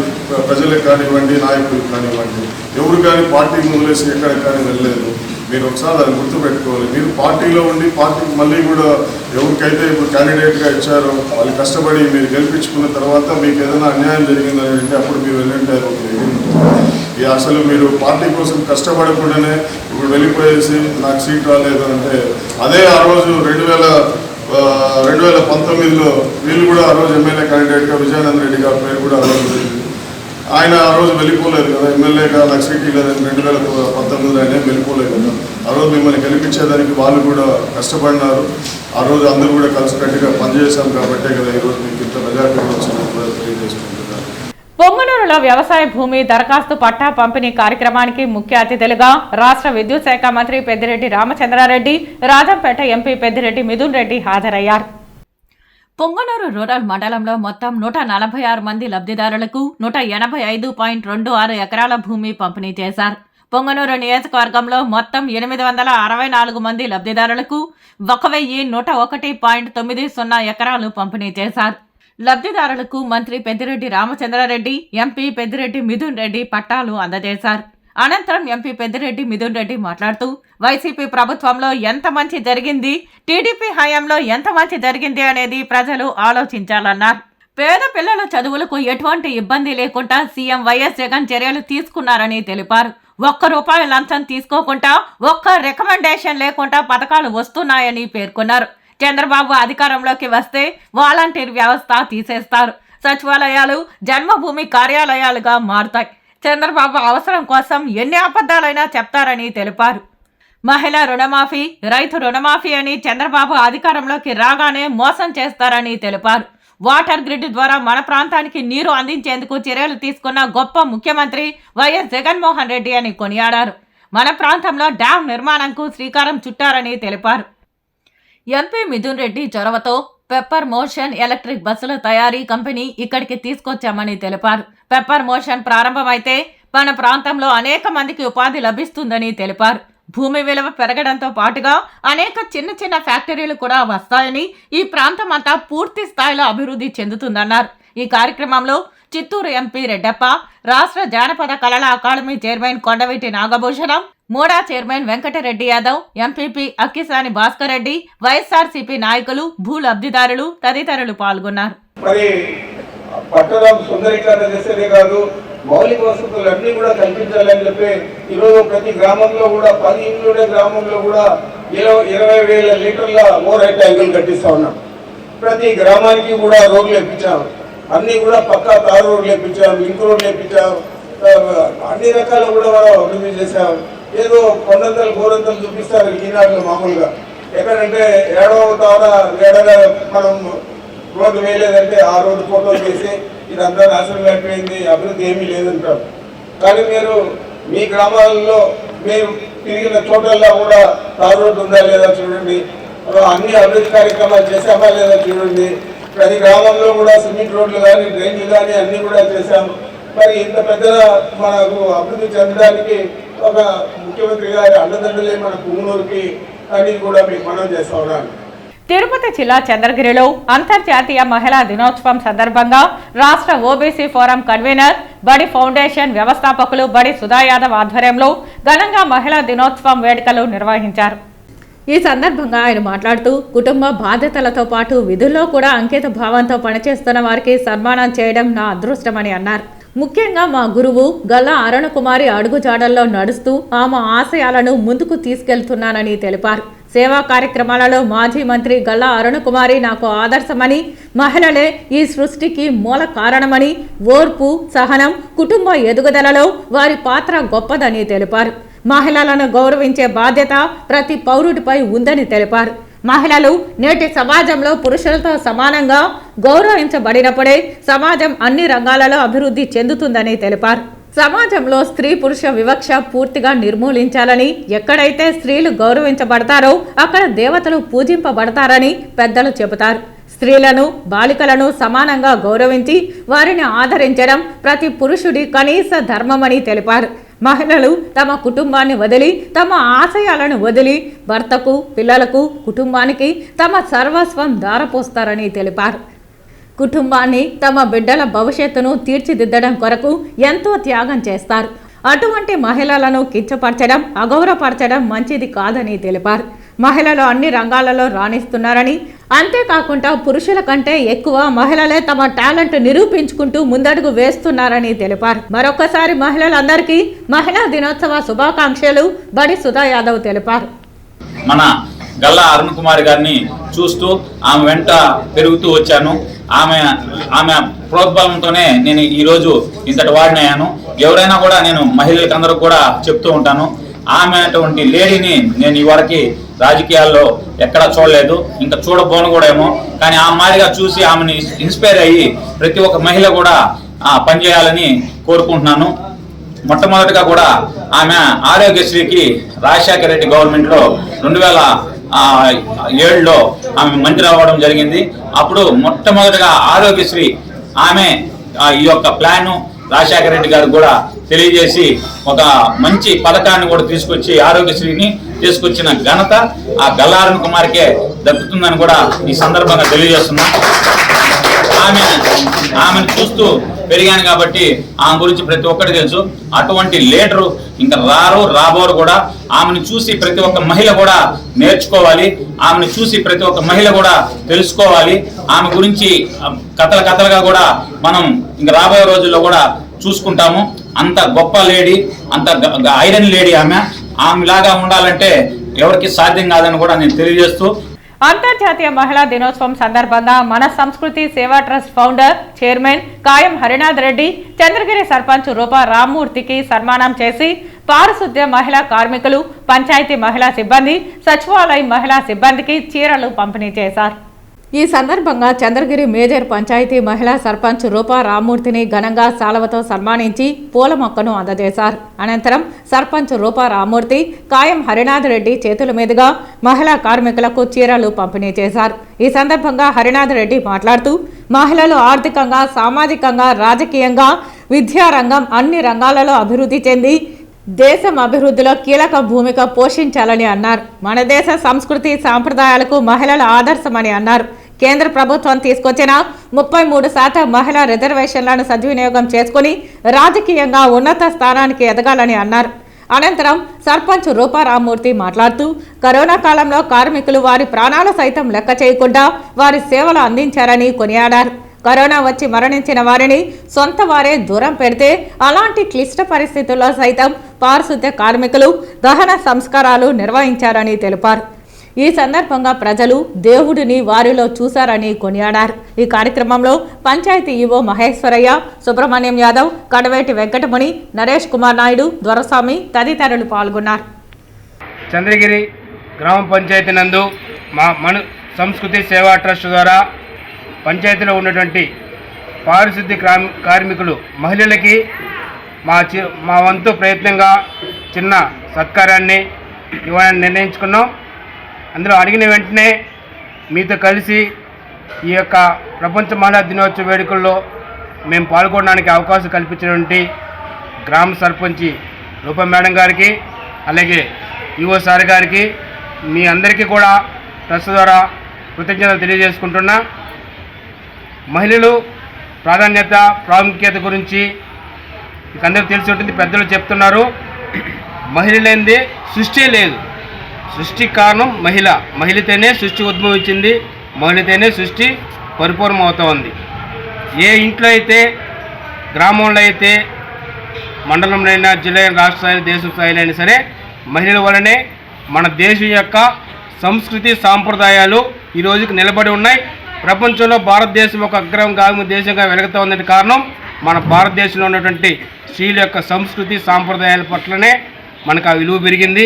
ప్రజలకు కానివ్వండి, నాయకులకు కానివ్వండి, ఎవరు కానీ పార్టీకి వదిలేసి ఎక్కడికి కానీ వెళ్ళలేదు. మీరు ఒకసారి దాన్ని గుర్తుపెట్టుకోవాలి. మీరు పార్టీలో ఉండి పార్టీకి మళ్ళీ కూడా ఎవరికైతే ఇప్పుడు క్యాండిడేట్గా ఇచ్చారో వాళ్ళు కష్టపడి మీరు గెలిపించుకున్న తర్వాత మీకు ఏదైనా అన్యాయం జరిగిందని అంటే అప్పుడు మీరు వెళ్ళింటారు. అసలు మీరు పార్టీ కోసం కష్టపడకుండానే ఇప్పుడు వెళ్ళిపోయేసి నాకు సీట్ రాలేదు అంటే, అదే ఆ రోజు 2019లో వీళ్ళు కూడా ఆ రోజు ఎమ్మెల్యే క్యాండిడేట్గా విజయానంద రెడ్డి గారి పేరు కూడా ఆ రోజు ఆయన ఆ రోజు వెళ్ళిపోలేదు కదా, ఎమ్మెల్యేగా నాకు సీట్ లేదని 2019లో ఆయన వెళ్ళిపోలేదు కదా. ఆ రోజు మిమ్మల్ని గెలిపించేదానికి వాళ్ళు కూడా కష్టపడినారు. ఆ రోజు అందరూ కూడా కలిసికట్టుగా పనిచేశాం కాబట్టే కదా ఈరోజు మీకు ఇంత మెజార్టీ వచ్చినట్టు తెలియజేసుకుంటున్నారు. పొంగనూరులో వ్యవసాయ భూమి దరఖాస్తు పట్టా పంపిణీ కార్యక్రమానికి ముఖ్య అతిథులుగా రాష్ట్ర విద్యుత్ శాఖ మంత్రి పెద్దిరెడ్డి రామచంద్రారెడ్డి, రాజంపేట ఎంపీ పెద్దిరెడ్డి మిథున్ రెడ్డి హాజరయ్యారు. పొంగనూరు రూరల్ మండలంలో మొత్తం 146 మంది లబ్ధిదారులకు 185.26 ఎకరాల భూమి పంపిణీ చేశారు. పొంగనూరు నియోజకవర్గంలో మొత్తం 864 మంది లబ్ధిదారులకు 1101.90 ఎకరాలు పంపిణీ చేశారు. లబ్ధిదారులకు మంత్రి పెద్దిరెడ్డి రామచంద్రారెడ్డి, ఎంపీ పెద్దిరెడ్డి మిథున్ రెడ్డి పట్టాలు అందజేశారు. అనంతరం ఎంపీ పెద్దిరెడ్డి మిథున్ రెడ్డి మాట్లాడుతూ వైసీపీ ప్రభుత్వంలో ఎంత మంచి జరిగింది, టీడీపీ హయాంలో ఎంత మంచి జరిగింది అనేది ప్రజలు ఆలోచించాలన్నారు. పేద పిల్లల చదువులకు ఎటువంటి ఇబ్బంది లేకుండా సీఎం వైఎస్ జగన్ చర్యలు తీసుకున్నారని తెలిపారు. ₹1 లంచం తీసుకోకుండా ఒక్క రికమెండేషన్ లేకుండా పథకాలు వస్తున్నాయని పేర్కొన్నారు. చంద్రబాబు అధికారంలోకి వస్తే వాలంటీర్ వ్యవస్థ తీసేస్తారు. సచివాలయాలు జన్మభూమి కార్యాలయాలుగా మారుతాయి. చంద్రబాబు అవసరం కోసం ఎన్ని అబద్ధాలైనా చెప్తారని తెలిపారు. మహిళా రుణమాఫీ, రైతు రుణమాఫీ అని చంద్రబాబు అధికారంలోకి రాగానే మోసం చేస్తారని తెలిపారు. వాటర్ గ్రిడ్ ద్వారా మన ప్రాంతానికి నీరు అందించేందుకు చర్యలు తీసుకున్న గొప్ప ముఖ్యమంత్రి వైఎస్ జగన్మోహన్ రెడ్డి అని కొనియాడారు. మన ప్రాంతంలో డ్యాం నిర్మాణంకు శ్రీకారం చుట్టారని తెలిపారు. ఎంపీ మిథున్ రెడ్డి చొరవతో పెప్పర్ మోషన్ ఎలక్ట్రిక్ బస్సుల తయారీ కంపెనీ ఇక్కడికి తీసుకొచ్చామని తెలిపారు. పెప్పర్ మోషన్ ప్రారంభమైతే మన ప్రాంతంలో అనేక మందికి ఉపాధి లభిస్తుందని తెలిపారు. భూమి విలువ పెరగడంతో పాటుగా అనేక చిన్న చిన్న ఫ్యాక్టరీలు కూడా వస్తాయని, ఈ ప్రాంతం అంతా పూర్తి స్థాయిలో అభివృద్ధి చెందుతుందన్నారు. ఈ కార్యక్రమంలో చిత్తూరు ఎంపీ రెడ్డప్ప, రాష్ట్ర జానపద కళల అకాడమీ చైర్మన్ కొండవీటి నాగభూషణం, మోడా చైర్మన్ వెంకటరెడ్డి యాదవ్, ఎంపీపీ అక్కిసాని భాస్కర్ రెడ్డి, వైఎస్ఆర్సీపీ నాయకులు, భూ లబ్ధిదారులు తదితరులు పాల్గొన్నారు. మరి పట్టణం సుందరీకరణ చేసేదే కాదు, మౌలిక వసతులు అన్ని కూడా కల్పించాలని చెప్పి ఈరోజు ప్రతి గ్రామంలో కూడా 10 ఇండ్లుండే గ్రామంలో కూడా 20,000 లీటర్ల ఓవర్ ట్యాంకులు కట్టిస్తా ఉన్నాం. ప్రతి గ్రామానికి కూడా రోడ్లు వేయించాం, అన్ని కూడా పక్కా తారు రోడ్లు వేయించాం, లింక్ రోడ్లు వేయించాం, అన్ని రకాలు కూడా మనం అభివృద్ధి చేశాం. ఏదో కొండంతలు గోరంతలు చూపిస్తారు ఈనాడులో మామూలుగా. ఎక్కడంటే ఏడగా మనం రోడ్డు వేయలేదంటే ఆ రోడ్డు ఫోటోలు వేసి ఇదంతా నాశనం అయిపోయింది, అభివృద్ధి ఏమీ లేదంటారు. కానీ మీరు మీ గ్రామాలలో మీరు తిరిగిన చోటల్లో కూడా తారు రోడ్డు ఉందా లేదా చూడండి, అన్ని అభివృద్ధి కార్యక్రమాలు చేసామా లేదా చూడండి. ప్రతి గ్రామంలో కూడా సిమెంట్ రోడ్లు కానీ డ్రైన్లు కానీ అన్ని కూడా చేశాము. మరి ఇంత పెద్దగా మనకు అభివృద్ధి చెందడానికి ఒక ముఖ్యమంత్రి గారి అండదండలే మన పుంగనూరుకి అని కూడా మీకు మనం చేస్తా ఉన్నాను. తిరుపతి జిల్లా చంద్రగిరిలో అంతర్జాతీయ మహిళా దినోత్సవం సందర్భంగా రాష్ట్ర ఓబీసీ ఫోరం కన్వీనర్, బడి ఫౌండేషన్ వ్యవస్థాపకులు బడి సుధా యాదవ్ ఆధ్వర్యంలో ఘనంగా మహిళా దినోత్సవం వేడుకలు నిర్వహించారు. ఈ సందర్భంగా ఆయన మాట్లాడుతూ కుటుంబ బాధ్యతలతో పాటు విధుల్లో కూడా అంకిత భావంతో పనిచేస్తున్న వారికి సన్మానం చేయడం నా అదృష్టమని అన్నారు. ముఖ్యంగా మా గురువు గల్లా అరుణకుమారి అడుగుజాడల్లో నడుస్తూ ఆమె ఆశయాలను ముందుకు తీసుకెళ్తున్నానని తెలిపారు. సేవా కార్యక్రమాలలో మాజీ మంత్రి గల్లా అరుణకుమారి నాకు ఆదర్శమని, మహిళలే ఈ సృష్టికి మూల కారణమని, ఓర్పు, సహనం, కుటుంబ ఎదుగుదలలో వారి పాత్ర గొప్పదని తెలిపారు. మహిళలను గౌరవించే బాధ్యత ప్రతి పౌరుడిపై ఉందని తెలిపారు. మహిళలు నేటి సమాజంలో పురుషులతో సమానంగా గౌరవించబడినప్పుడే సమాజం అన్ని రంగాలలో అభివృద్ధి చెందుతుందని తెలిపారు. సమాజంలో స్త్రీ పురుష వివక్ష పూర్తిగా నిర్మూలించాలని, ఎక్కడైతే స్త్రీలు గౌరవించబడతారో అక్కడ దేవతలు పూజింపబడతారని పెద్దలు చెబుతారు. స్త్రీలను, బాలికలను సమానంగా గౌరవించి వారిని ఆదరించడం ప్రతి పురుషుడి కనీస ధర్మమని తెలిపారు. మహిళలు తమ కుటుంబాన్ని వదిలి, తమ ఆశయాలను వదిలి భర్తకు, పిల్లలకు, కుటుంబానికి తమ సర్వస్వం ధారపోస్తారని తెలిపారు. కుటుంబాన్ని, తమ బిడ్డల భవిష్యత్తును తీర్చిదిద్దడం కొరకు ఎంతో త్యాగం చేస్తారు. అటువంటి మహిళలను కించపరచడం, అగౌరవపరచడం మంచిది కాదని తెలిపారు. మహిళలు అన్ని రంగాలలో రాణిస్తున్నారని, అంతేకాకుండా పురుషుల కంటే ఎక్కువ మహిళలే తమ టాలెంట్ నిరూపించుకుంటూ ముందడుగు వేస్తున్నారని తెలిపారు. మరొకసారి మహిళలందరికీ మహిళా దినోత్సవ శుభాకాంక్షలు బడి సుధా యాదవ్ తెలిపారు. మన గల్లా అరుణ్ కుమార్ గారిని చూస్తూ ఆమె వెంట పెరుగుతూ వచ్చాను. ఆమె ప్రోద్బలంతోనే నేను ఈరోజు ఇంతటి వాడినయ్యాను. ఎవరైనా కూడా నేను మహిళలకందరూ కూడా చెప్తూ ఉంటాను, ఆమె అటువంటి లేడీని నేను ఇవరకు రాజకీయాల్లో ఎక్కడా చూడలేదు, ఇంకా చూడబోను కూడా ఏమో. కానీ ఆ మాదిరిగా చూసి ఆమెని ఇన్స్పైర్ అయ్యి ప్రతి ఒక్క మహిళ కూడా పనిచేయాలని కోరుకుంటున్నాను. మొట్టమొదటిగా కూడా ఆమె ఆరోగ్యశ్రీకి రాజశేఖర రెడ్డి గవర్నమెంట్లో 2007లో ఆమె మంత్రి అవ్వడం జరిగింది. అప్పుడు మొట్టమొదటిగా ఆరోగ్యశ్రీ ఆమె ఈ యొక్క ప్లాన్ రాజశేఖర రెడ్డి గారు కూడా తెలియజేసి ఒక మంచి పథకాన్ని కూడా తీసుకొచ్చి ఆరోగ్యశ్రీని తీసుకొచ్చిన ఘనత ఆ గల్లా అరుణ్ కుమార్కే దక్కుతుందని కూడా ఈ సందర్భంగా తెలియజేస్తున్నాం. ఆమెను చూస్తూ పెరిగాను కాబట్టి ఆమె గురించి ప్రతి ఒక్కటి తెలుసు. అటువంటి లీడరు ఇంకా రాబోరు కూడా. ఆమెను చూసి ప్రతి ఒక్క మహిళ కూడా నేర్చుకోవాలి, ఆమెను చూసి ప్రతి ఒక్క మహిళ కూడా తెలుసుకోవాలి. ఆమె గురించి కథలుగా కూడా మనం ఇంకా రాబోయే రోజుల్లో కూడా చూసుకుంటాము. అంత గొప్ప లేడీ, అంత ఐరన్ లేడీ ఆమెలాగా ఉండాలంటే ఎవరికి సాధ్యం కాదని కూడా నేను తెలియజేస్తూ, అంతర్జాతీయ మహిళా దినోత్సవం సందర్భంగా మన సంస్కృతి సేవా ట్రస్ట్ ఫౌండర్ చైర్మన్ కాయం హరినాథ్ రెడ్డి చంద్రగిరి సర్పంచ్ రూపా రామ్మూర్తికి సన్మానం చేసి పారిశుద్ధ్య మహిళా కార్మికులు, పంచాయతీ మహిళా సిబ్బంది, సచివాలయ మహిళా సిబ్బందికి చీరలు పంపిణీ చేశారు. ఈ సందర్భంగా చంద్రగిరి మేజర్ పంచాయతీ మహిళా సర్పంచ్ రూపా రామ్మూర్తిని ఘనంగా శాలువతో సన్మానించి పూల మొక్కను అందజేశారు. అనంతరం సర్పంచ్ రూపా రామ్మూర్తి కాయం హరినాథ్ రెడ్డి చేతుల మీదుగా మహిళా కార్మికులకు చీరలు పంపిణీ చేశారు. ఈ సందర్భంగా హరినాథ్ రెడ్డి మాట్లాడుతూ మహిళలు ఆర్థికంగా, సామాజికంగా, రాజకీయంగా, విద్యారంగం అన్ని రంగాలలో అభివృద్ధి చెంది దేశం అభివృద్ధిలో కీలక భూమిక పోషించాలని అన్నారు. మన దేశ సంస్కృతి సాంప్రదాయాలకు మహిళల ఆదర్శమని అన్నారు. కేంద్ర ప్రభుత్వం తీసుకొచ్చిన 33% మహిళా రిజర్వేషన్లను సద్వినియోగం చేసుకుని రాజకీయంగా ఉన్నత స్థానానికి ఎదగాలని అన్నారు. అనంతరం సర్పంచ్ రూపా రామ్మూర్తి మాట్లాడుతూ కరోనా కాలంలో కార్మికులు వారి ప్రాణాలు సైతం లెక్క చేయకుండా వారి సేవలు అందించారని కొనియాడారు. కరోనా వచ్చి మరణించిన వారిని సొంత వారే దూరం పెడితే అలాంటి క్లిష్ట పరిస్థితుల్లో సైతం పారిశుద్ధ్య కార్మికులు దహన సంస్కారాలు నిర్వహించారని తెలిపారు. ఈ సందర్భంగా ప్రజలు దేవుడిని వారిలో చూశారని కొనియాడారు. ఈ కార్యక్రమంలో పంచాయతీ ఈవో మహేశ్వరయ్య, సుబ్రహ్మణ్యం యాదవ్, కడవేటి వెంకటముని, నరేష్ కుమార్ నాయుడు, దొరస్వామి తదితరులు పాల్గొన్నారు. చంద్రగిరి గ్రామ పంచాయతీ నందు మన సంస్కృతి సేవా ట్రస్ట్ ద్వారా పంచాయతీలో ఉన్నటువంటి పారిశుద్ధ్య కార్మికులు మహిళలకి మా వంతు ప్రయత్నంగా చిన్న సత్కారాన్ని ఇవ్వాలని నిర్ణయించుకున్నాం. అందులో అడిగిన వెంటనే మీతో కలిసి ఈ యొక్క ప్రపంచ మహిళా దినోత్సవ వేడుకల్లో మేము పాల్గొనడానికి అవకాశం కల్పించినటువంటి గ్రామ సర్పంచి రూపా మేడం గారికి, అలాగే ఈవో సార్ గారికి, మీ అందరికీ కూడా ట్రస్ట్ ద్వారా కృతజ్ఞతలు తెలియజేసుకుంటున్నా. మహిళలు ప్రాముఖ్యత గురించి మీకు అందరికీ తెలిసి ఉంటుంది. పెద్దలు చెప్తున్నారు, మహిళ లేనిదే సృష్టి లేదు. సృష్టి కారణం మహిళతోనే సృష్టి ఉద్భవించింది, మహిళతోనే సృష్టి పరిపూర్ణం అవుతూ ఉంది. ఏ ఇంట్లో అయితే, గ్రామంలో అయితే, మండలంలో అయినా, జిల్లా, రాష్ట్ర స్థాయి, దేశ స్థాయిలో అయినా సరే మహిళల వల్లనే మన దేశం యొక్క సంస్కృతి సాంప్రదాయాలు ఈ రోజుకి నిలబడి ఉన్నాయి. ప్రపంచంలో భారతదేశం ఒక అగ్రగామి దేశంగా వెలుగుతూ ఉన్నది కారణం మన భారతదేశంలో ఉన్నటువంటి స్త్రీల యొక్క సంస్కృతి సాంప్రదాయాల పట్లనే మనకు ఆ విలువ పెరిగింది.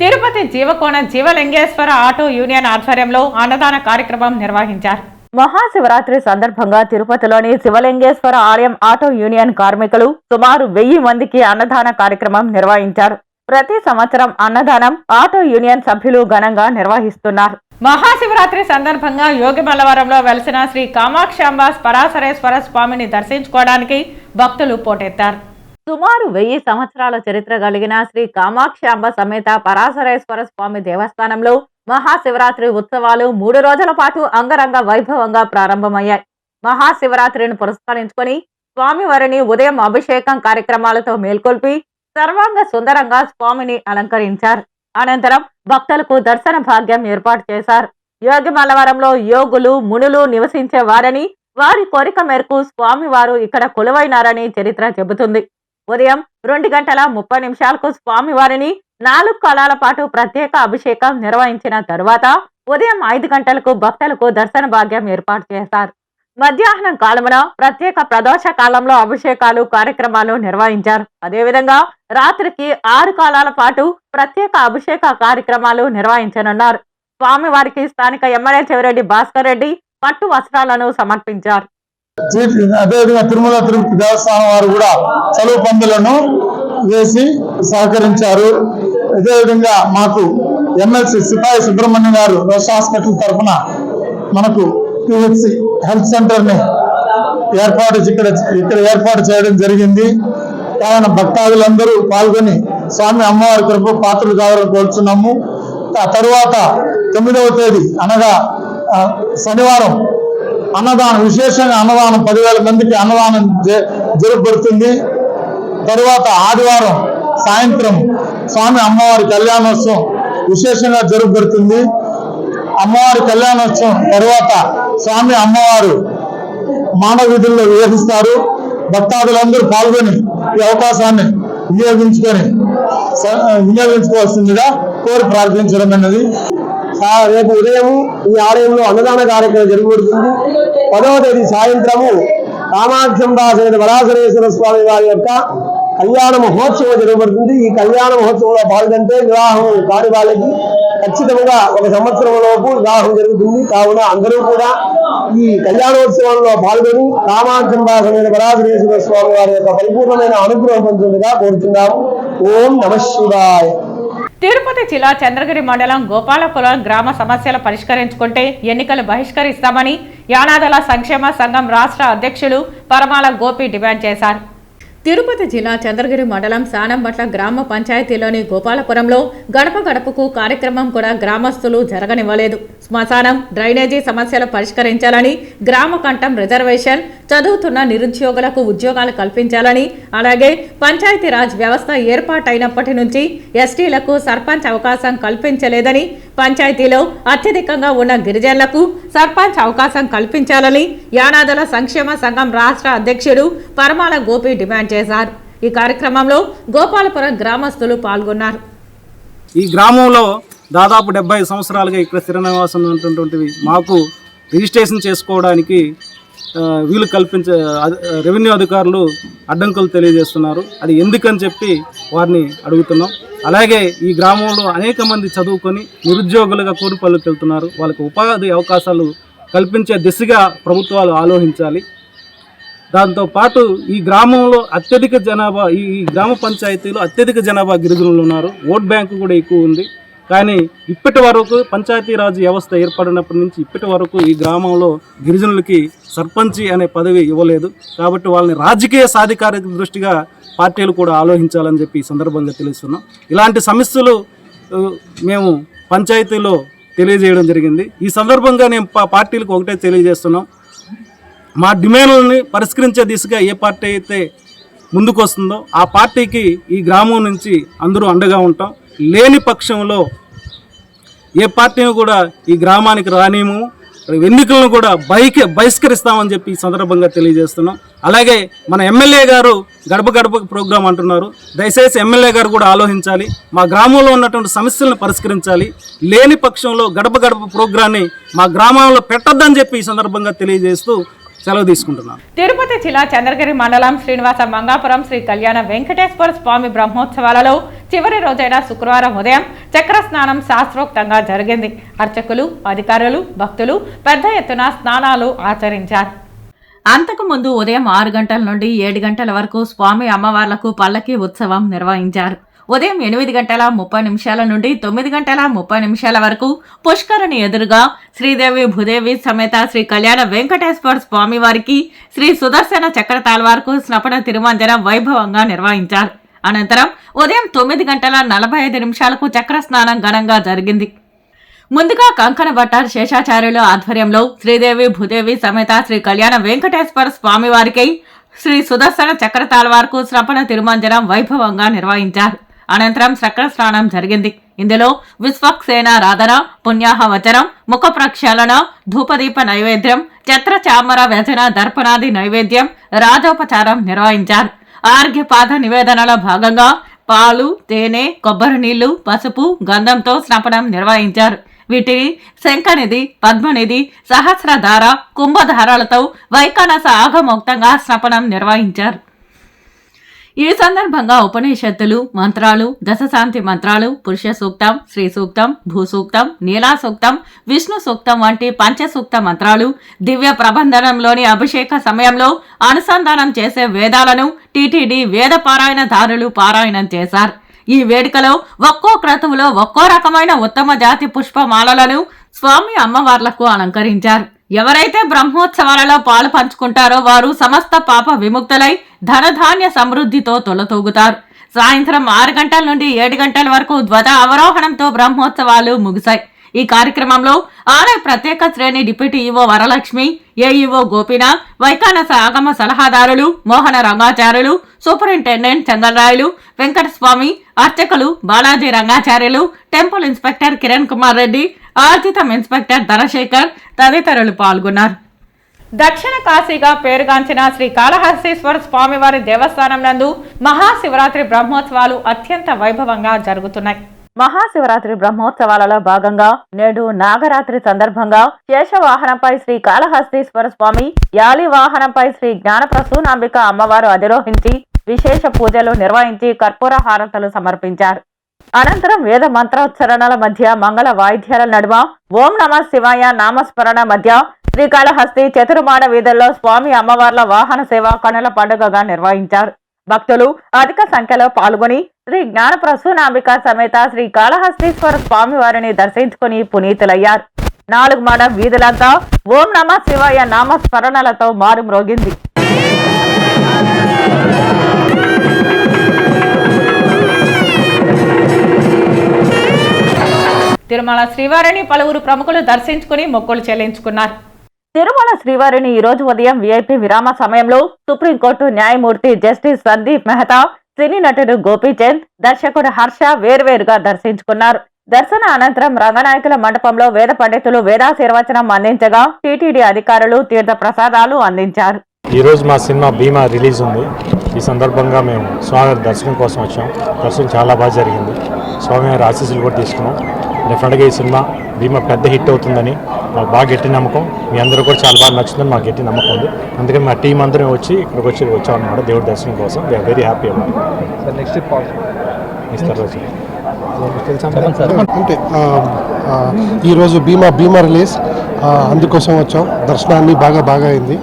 తిరుపతి జీవకోణ జీవలింగేశ్వర ఆటో యూనియన్ ఆధ్వర్యంలో అన్నదాన కార్యక్రమం నిర్వహించారు. మహాశివరాత్రి సందర్భంగా తిరుపతిలోని శివలింగేశ్వర ఆలయం ఆటో యూనియన్ కార్మికులు సుమారు 1000 మందికి అన్నదాన కార్యక్రమం నిర్వహించారు. ప్రతి సంవత్సరం అన్నదానం ఆటో యూనియన్ సభ్యులు ఘనంగా నిర్వహిస్తున్నారు. మహాశివరాత్రి సందర్భంగా యోగిమల్లవరంలో వెలిసిన శ్రీ కామాక్షాంబ పరాశరేశ్వర స్వామిని దర్శించుకోవడానికి భక్తులు పోటెత్తారు. సుమారు 1000 సంవత్సరాల చరిత్ర కలిగిన శ్రీ కామాక్షాంబ సమేత పరాశరేశ్వర స్వామి దేవస్థానంలో మహాశివరాత్రి ఉత్సవాలు 3 రోజుల పాటు అంగరంగ వైభవంగా ప్రారంభమయ్యాయి. మహాశివరాత్రిని పురస్కరించుకొని స్వామివారిని ఉదయం అభిషేకం కార్యక్రమాలతో మేల్కొల్పి సర్వాంగ సుందరంగా స్వామిని అలంకరించారు. అనంతరం భక్తులకు దర్శన భాగ్యం ఏర్పాటు చేశారు. యోగిమల్లవరంలో యోగులు, మునులు నివసించే వారని, వారి కోరిక మేరకు స్వామివారు ఇక్కడ కొలువైనారని చరిత్ర చెబుతుంది. ఉదయం 2:30 స్వామివారిని 4 కాలాల పాటు ప్రత్యేక అభిషేకం నిర్వహించిన తరువాత ఉదయం 5 గంటలకు భక్తులకు దర్శన భాగ్యం ఏర్పాటు చేశారు. మధ్యాహ్నం కాలమున ప్రత్యేక ప్రదోష కాలంలో అభిషేకాలు కార్యక్రమాలు నిర్వహించారు. అదేవిధంగా రాత్రికి 6 కాలాల పాటు ప్రత్యేక అభిషేక కార్యక్రమాలు నిర్వహించనున్నారు. స్వామివారికి స్థానిక ఎమ్మెల్యే చెవిరెడ్డి భాస్కర్ రెడ్డి పట్టు వస్త్రాలను సమర్పించారు. అదేవిధంగా తిరుమల తిరుపతి దేవస్థానం వారు కూడా చలువ పందులను వేసి సహకరించారు. అదేవిధంగా మాకు ఎమ్మెల్సీ సిపాయి సుబ్రహ్మణ్యం గారు రోష హాస్పిటల్ తరఫున మనకు PHC హెల్త్ సెంటర్ ని ఇక్కడ ఏర్పాటు చేయడం జరిగింది. కావున భక్తాదులందరూ పాల్గొని స్వామి అమ్మవారి కృప పాత్రలు కావాలని కోరుచున్నాము. ఆ తరువాత 9వ తేదీ అనగా శనివారం అన్నదానం, విశేషంగా అన్నదానం 10,000 మందికి అన్నదానం జరపబడుతుంది. తరువాత ఆదివారం సాయంత్రం స్వామి అమ్మవారి కళ్యాణోత్సవం విశేషంగా జరపబడుతుంది. అమ్మవారి కళ్యాణోత్సవం తరువాత స్వామి అమ్మవారు మానవ విధుల్లో విహరిస్తారు. భక్తాదులందరూ పాల్గొని ఈ అవకాశాన్ని వినియోగించుకోవాల్సిందిగా కోరి ప్రార్థించడం అన్నది. రేపు ఉదయం ఈ ఆలయంలో అన్నదాన కార్యక్రమం జరగబడుతుంది. 10వ తేదీ సాయంత్రము కామాక్షంబా సమేత వరాసరేశ్వర స్వామి వారి యొక్క కళ్యాణ మహోత్సవం జరగబడుతుంది. ఈ కళ్యాణ మహోత్సవంలో పాల్గొంటే వివాహం కాని వాళ్ళకి ఖచ్చితంగా 1 సంవత్సరం లోపు వివాహం జరుగుతుంది. కావున అందరూ కూడా ఈ కళ్యాణోత్సవంలో పాల్గొని కామాక్షంబా సమేత వరాసరేశ్వర స్వామి వారి యొక్క పరిపూర్ణమైన అనుగ్రహం పొందుతుందిగా కోరుతున్నాము. ఓం నమః శివాయ. తిరుపతి జిల్లా చంద్రగిరి మండలం గోపాలపురం గ్రామ సమస్యలు పరిష్కరించుకుంటే ఎన్నికలు బహిష్కరిస్తామని యానాదుల సంక్షేమ సంఘం రాష్ట్ర అధ్యక్షులు పరమాల గోపి డిమాండ్ చేశారు. తిరుపతి జిల్లా చంద్రగిరి మండలం సానంబట్ల గ్రామ పంచాయతీలోని గోపాలపురంలో గడప గడపకు కార్యక్రమం కూడా గ్రామస్తులు జరగనివ్వలేదు. శ్మశానం, డ్రైనేజీ సమస్యలు పరిష్కరించాలని, గ్రామ కంఠం రిజర్వేషన్, చదువుతున్న నిరుద్యోగులకు ఉద్యోగాలు కల్పించాలని, అలాగే పంచాయతీరాజ్ వ్యవస్థ ఏర్పాటైనప్పటి నుంచి ఎస్టీలకు సర్పంచ్ అవకాశం కల్పించలేదని, పంచాయతీలో అత్యధికంగా ఉన్న గిరిజనులకు సర్పంచ్ అవకాశం కల్పించాలని యానాదుల సంక్షేమ సంఘం రాష్ట్ర అధ్యక్షుడు పరమాల గోపి డిమాండ్ చేశారు. ఈ కార్యక్రమంలో గోపాలపురం గ్రామస్తులు పాల్గొన్నారు. ఈ గ్రామంలో దాదాపు 70 సంవత్సరాలుగా ఇక్కడ స్థిర నివాసం ఉన్నటువంటివి మాకు రిజిస్ట్రేషన్ చేసుకోవడానికి వీలు కల్పించే రెవెన్యూ అధికారులు అడ్డంకులు తెలియజేస్తున్నారు. అది ఎందుకని చెప్పి వారిని అడుగుతున్నాం. అలాగే ఈ గ్రామంలో అనేక మంది చదువుకొని నిరుద్యోగులుగా కూలిపల్లికి వెళ్తున్నారు. వాళ్ళకి ఉపాధి అవకాశాలు కల్పించే దిశగా ప్రభుత్వాలు ఆలోచించాలి. దాంతోపాటు ఈ గ్రామంలో అత్యధిక జనాభా, ఈ గ్రామ పంచాయతీలో అత్యధిక జనాభా గిరిజనులు ఉన్నారు. ఓట్ బ్యాంకు కూడా ఎక్కువ ఉంది. కానీ ఇప్పటి వరకు పంచాయతీరాజ్ వ్యవస్థ ఏర్పడినప్పటి నుంచి ఇప్పటి వరకు ఈ గ్రామంలో గిరిజనులకి సర్పంచి అనే పదవి ఇవ్వలేదు. కాబట్టి వాళ్ళని రాజకీయ సాధికారిక దృష్టిగా పార్టీలు కూడా ఆలోచించాలని చెప్పి ఈ సందర్భంగా తెలుస్తున్నాం. ఇలాంటి సమస్యలు మేము పంచాయతీలో తెలియజేయడం జరిగింది. ఈ సందర్భంగా నేను పార్టీలకు ఒకటే తెలియజేస్తున్నాం. మా డిమాండ్లని పరిష్కరించే దిశగా ఏ పార్టీ అయితే ముందుకు వస్తుందో ఆ పార్టీకి ఈ గ్రామం నుంచి అందరూ అండగా ఉంటాం. లేని పక్షంలో ఏ పార్టీని కూడా ఈ గ్రామానికి రానిము, ఎన్నికలను కూడా బహిష్కరిస్తామని చెప్పి ఈ సందర్భంగా తెలియజేస్తున్నాం. అలాగే మన ఎమ్మెల్యే గారు గడప గడప ప్రోగ్రాం అంటున్నారు. దయచేసి ఎమ్మెల్యే గారు కూడా ఆలోచించాలి. మా గ్రామంలో ఉన్నటువంటి సమస్యలను పరిష్కరించాలి. లేని పక్షంలో గడప గడప ప్రోగ్రాన్ని మా గ్రామంలో పెట్టొద్దని చెప్పి ఈ సందర్భంగా తెలియజేస్తూ సెలవు తీసుకుంటున్నాను. తిరుపతి జిల్లా చంద్రగిరి మండలం శ్రీనివాస మంగాపురం శ్రీ కళ్యాణ వెంకటేశ్వర స్వామి బ్రహ్మోత్సవాలలో చివరి రోజైన శుక్రవారం ఉదయం చక్ర స్నానం శాస్త్రోక్తంగా జరిగింది. అర్చకులు, అధికారులు, భక్తులు పెద్ద ఎత్తున స్నానాలు ఆచరించారు. అంతకుముందు ఉదయం 6 గంటల నుండి 7 గంటల వరకు స్వామి అమ్మవార్లకు పల్లకి ఉత్సవం నిర్వహించారు. ఉదయం 8:30 నుండి 9:30 వరకు పుష్కరిణి ఎదురుగా శ్రీదేవి భూదేవి సమేత శ్రీ కళ్యాణ వెంకటేశ్వర స్వామి వారికి శ్రీ సుదర్శన చక్ర తాళ్వార్కు స్నపన తిరుమంజనం వైభవంగా నిర్వహించారు. అనంతరం ఉదయం 9:45 చక్ర స్నానం ఘనంగా జరిగింది. ముందుగా కంకణ భట్టార్ శేషాచార్యుల ఆధ్వర్యంలో శ్రీదేవి భూదేవి సమేత శ్రీ కళ్యాణ వెంకటేశ్వర స్వామి వారికి శ్రీ సుదర్శన చక్ర తాళ్వార్కు స్నపన తిరుమంజనం వైభవంగా నిర్వహించారు. అనంతరం చక్ర స్నానం జరిగింది. ఇందులో విశ్వక్సేనారాధన, పుణ్యాహవచనం, ముఖ ప్రక్షాళన, ధూపదీప నైవేద్యం, ఛత్ర చామర వ్యజన దర్పణాది నైవేద్యం, రాజోపచారం నిర్వహించారు. ఆర్ఘ్యపాద నివేదనలో భాగంగా పాలు, తేనె, కొబ్బరి నీళ్లు, పసుపు, గంధంతో స్నపనం నిర్వహించారు. వీటిని శంఖనిధి, పద్మనిధి, సహస్రధార, కుంభధారాలతో వైఖానస ఆగమోక్తంగా స్నపనం నిర్వహించారు. ఈ సందర్భంగా ఉపనిషత్తులు, మంత్రాలు, దశశాంతి మంత్రాలు, పురుష సూక్తం, శ్రీ సూక్తం, భూసూక్తం, నీలా సూక్తం, విష్ణు సూక్తం వంటి పంచసూక్త మంత్రాలు, దివ్య ప్రబంధనంలోని అభిషేక సమయంలో అనుసంధానం చేసే వేదాలను టీటీడీ వేద పారాయణదారులు పారాయణం చేశారు. ఈ వేడుకలో ఒక్కో క్రతువులో ఒక్కో రకమైన ఉత్తమ జాతి పుష్పమాలలను స్వామి అమ్మవార్లకు అలంకరించారు. ఎవరైతే బ్రహ్మోత్సవాలలో పాలు పంచుకుంటారో వారు సమస్త పాప విముక్తులై ధనధాన్య సమృద్ధితో తొలతూగుతారు. సాయంత్రం 6 గంటల నుండి 7 గంటల వరకు ధ్వజ అవరోహణంతో బ్రహ్మోత్సవాలు ముగిశాయి. ఈ కార్యక్రమంలో ఆలయ ప్రత్యేక శ్రేణి deputy EO Varalakshmi, AEO Gopinath, వైఖానస ఆగమ సలహాదారులు మోహన రంగాచార్యులు, సూపరింటెండెంట్ చంగల్రాయులు, వెంకటస్వామి, అర్చకులు బాలాజీ రంగాచార్యులు, టెంపుల్ ఇన్స్పెక్టర్ కిరణ్ కుమార్ రెడ్డి, ఆర్జితం ఇన్స్పెక్టర్ ధనశేఖర్ తదితరులు పాల్గొన్నారు. దక్షిణ కాశీగా పేరుగాంచిన శ్రీ కాళహస్తీశ్వర స్వామివారి దేవస్థానం నందు మహాశివరాత్రి బ్రహ్మోత్సవాలు అత్యంత వైభవంగా జరుగుతున్నాయి. మహాశివరాత్రి బ్రహ్మోత్సవాలలో భాగంగా నేడు నాగరాత్రి సందర్భంగా శేషవాహనంపై శ్రీ కాళహస్తీశ్వర స్వామి, యాలి వాహనంపై శ్రీ జ్ఞానప్రసూనాంబిక అమ్మవారు అధిరోహించి విశేష పూజలు నిర్వహించి కర్పూర హారతలు సమర్పించారు. అనంతరం వేద మంత్రోచ్చరణల మధ్య మంగళ వాయిద్యాల నడుమ ఓం నమ శివాయ నామస్మరణ మధ్య శ్రీకాళహస్తి చతుర్మాడ వీధుల్లో స్వామి అమ్మవార్ల వాహన సేవ కనుల పండుగగా నిర్వహించారు. భక్తులు అధిక సంఖ్యలో పాల్గొని శ్రీ జ్ఞానప్రసూనాంబిక సమేత శ్రీ కాళహస్తీశ్వర స్వామి వారిని దర్శించుకుని పునీతులయ్యారు. 4 మాడ వీధులంతా ఓం నమ శివాయ నామస్మరణలతో మారుమ్రోగింది. తిరుమల శ్రీవారిని పలువురు ప్రముఖులు దర్శించుకుని మొక్కులు చెల్లించుకున్నారు. తిరుమల శ్రీవారిని ఈ రోజు ఉదయం విఐపి విరామ సమయంలో సుప్రీంకోర్టు న్యాయమూర్తి జస్టిస్ సందీప్ మెహతా, సినీ నటుడు గోపీచంద్, దర్శకుడు హర్ష వేర్వేరుగా దర్శించుకున్నారు. దర్శన అనంతరం రంగనాయకుల మండపంలో వేద పండితులు వేదాశీర్వచనం అందించగా టీటీడీ అధికారులు తీర్థ ప్రసాదాలు అందించారు. ఈ రోజు మా సినిమా భీమా రిలీజ్ ఉంది. ఈ సందర్భంగా మేము స్వామి దర్శనం కోసం వచ్చాం. దర్శనం చాలా బాగా జరిగింది. స్వామివారి ఆశీస్సులు కూడా తీసుకున్నాం. డెఫినెట్గా ఈ సినిమా భీమా పెద్ద హిట్ అవుతుందని మాకు బాగా గట్టి నమ్మకం. మీ అందరూ కూడా చాలా బాగా నచ్చుతుందని మాకు గట్టి నమ్మకం ఉంది. అందుకని మా టీం అందరం వచ్చి ఇక్కడికి వచ్చామన్నమాట దేవుడి దర్శనం కోసం. వీఆర్ వెరీ హ్యాపీ అన్నమాట. నెక్స్ట్ ఇస్తారు అంటే ఈరోజు భీమా రిలీజ్, అందుకోసం వచ్చాం. దర్శనాన్ని బాగా అయింది.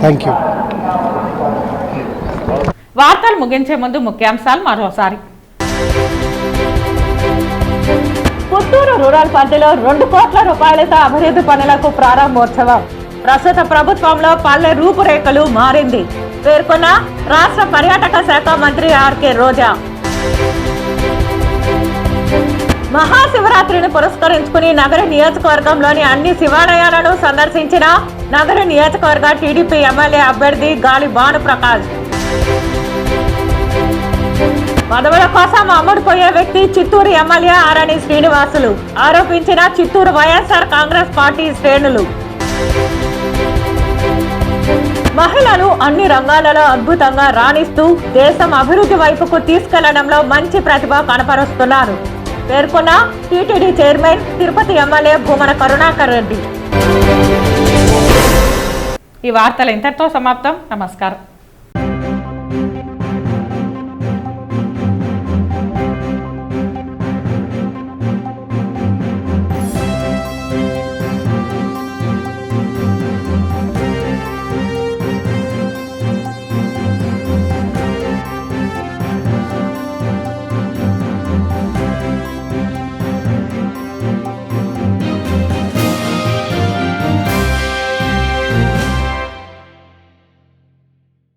Thank you. వార్తలు ముగించే ముందు ముఖ్యాంశాలు మరోసారి. పుత్తూరు రూరల్ పరిధిలో 2 కోట్ల రూపాయలతో అభివృద్ధి పనులకు ప్రారంభోత్సవం. ప్రస్తుత ప్రభుత్వంలో పల్లె రూపురేఖలు మారింది పేర్కొన్న రాష్ట్ర పర్యాటక శాఖ మంత్రి ఆర్కే రోజా. మహాశివరాత్రిని పురస్కరించుకుని నగర నియోజకవర్గంలోని అన్ని శివాలయాలను సందర్శించిన నగర నియోజకవర్గ టీడీపీ ఎమ్మెల్యే అభ్యర్థి గాలి భానుప్రకాష్. పదవుల కోసం అమ్ముడుపోయే వ్యక్తి చిత్తూరు ఎమ్మెల్యే ఆరణి శ్రీనివాసులు ఆరోపించిన చిత్తూరు వైఎస్ఆర్ కాంగ్రెస్ పార్టీ శ్రేణులు. మహిళలు అన్ని రంగాలలో అద్భుతంగా రాణిస్తూ దేశం అభివృద్ధి వైపుకు తీసుకెళ్లడంలో మంచి ప్రతిభ కనపరుస్తున్నారు పేర్కొన్న TTD chairman Tirupati MLA Bhumana Karunakar Reddy. ఈ వార్తలు ఇంతటితో సమాప్తం. నమస్కారం.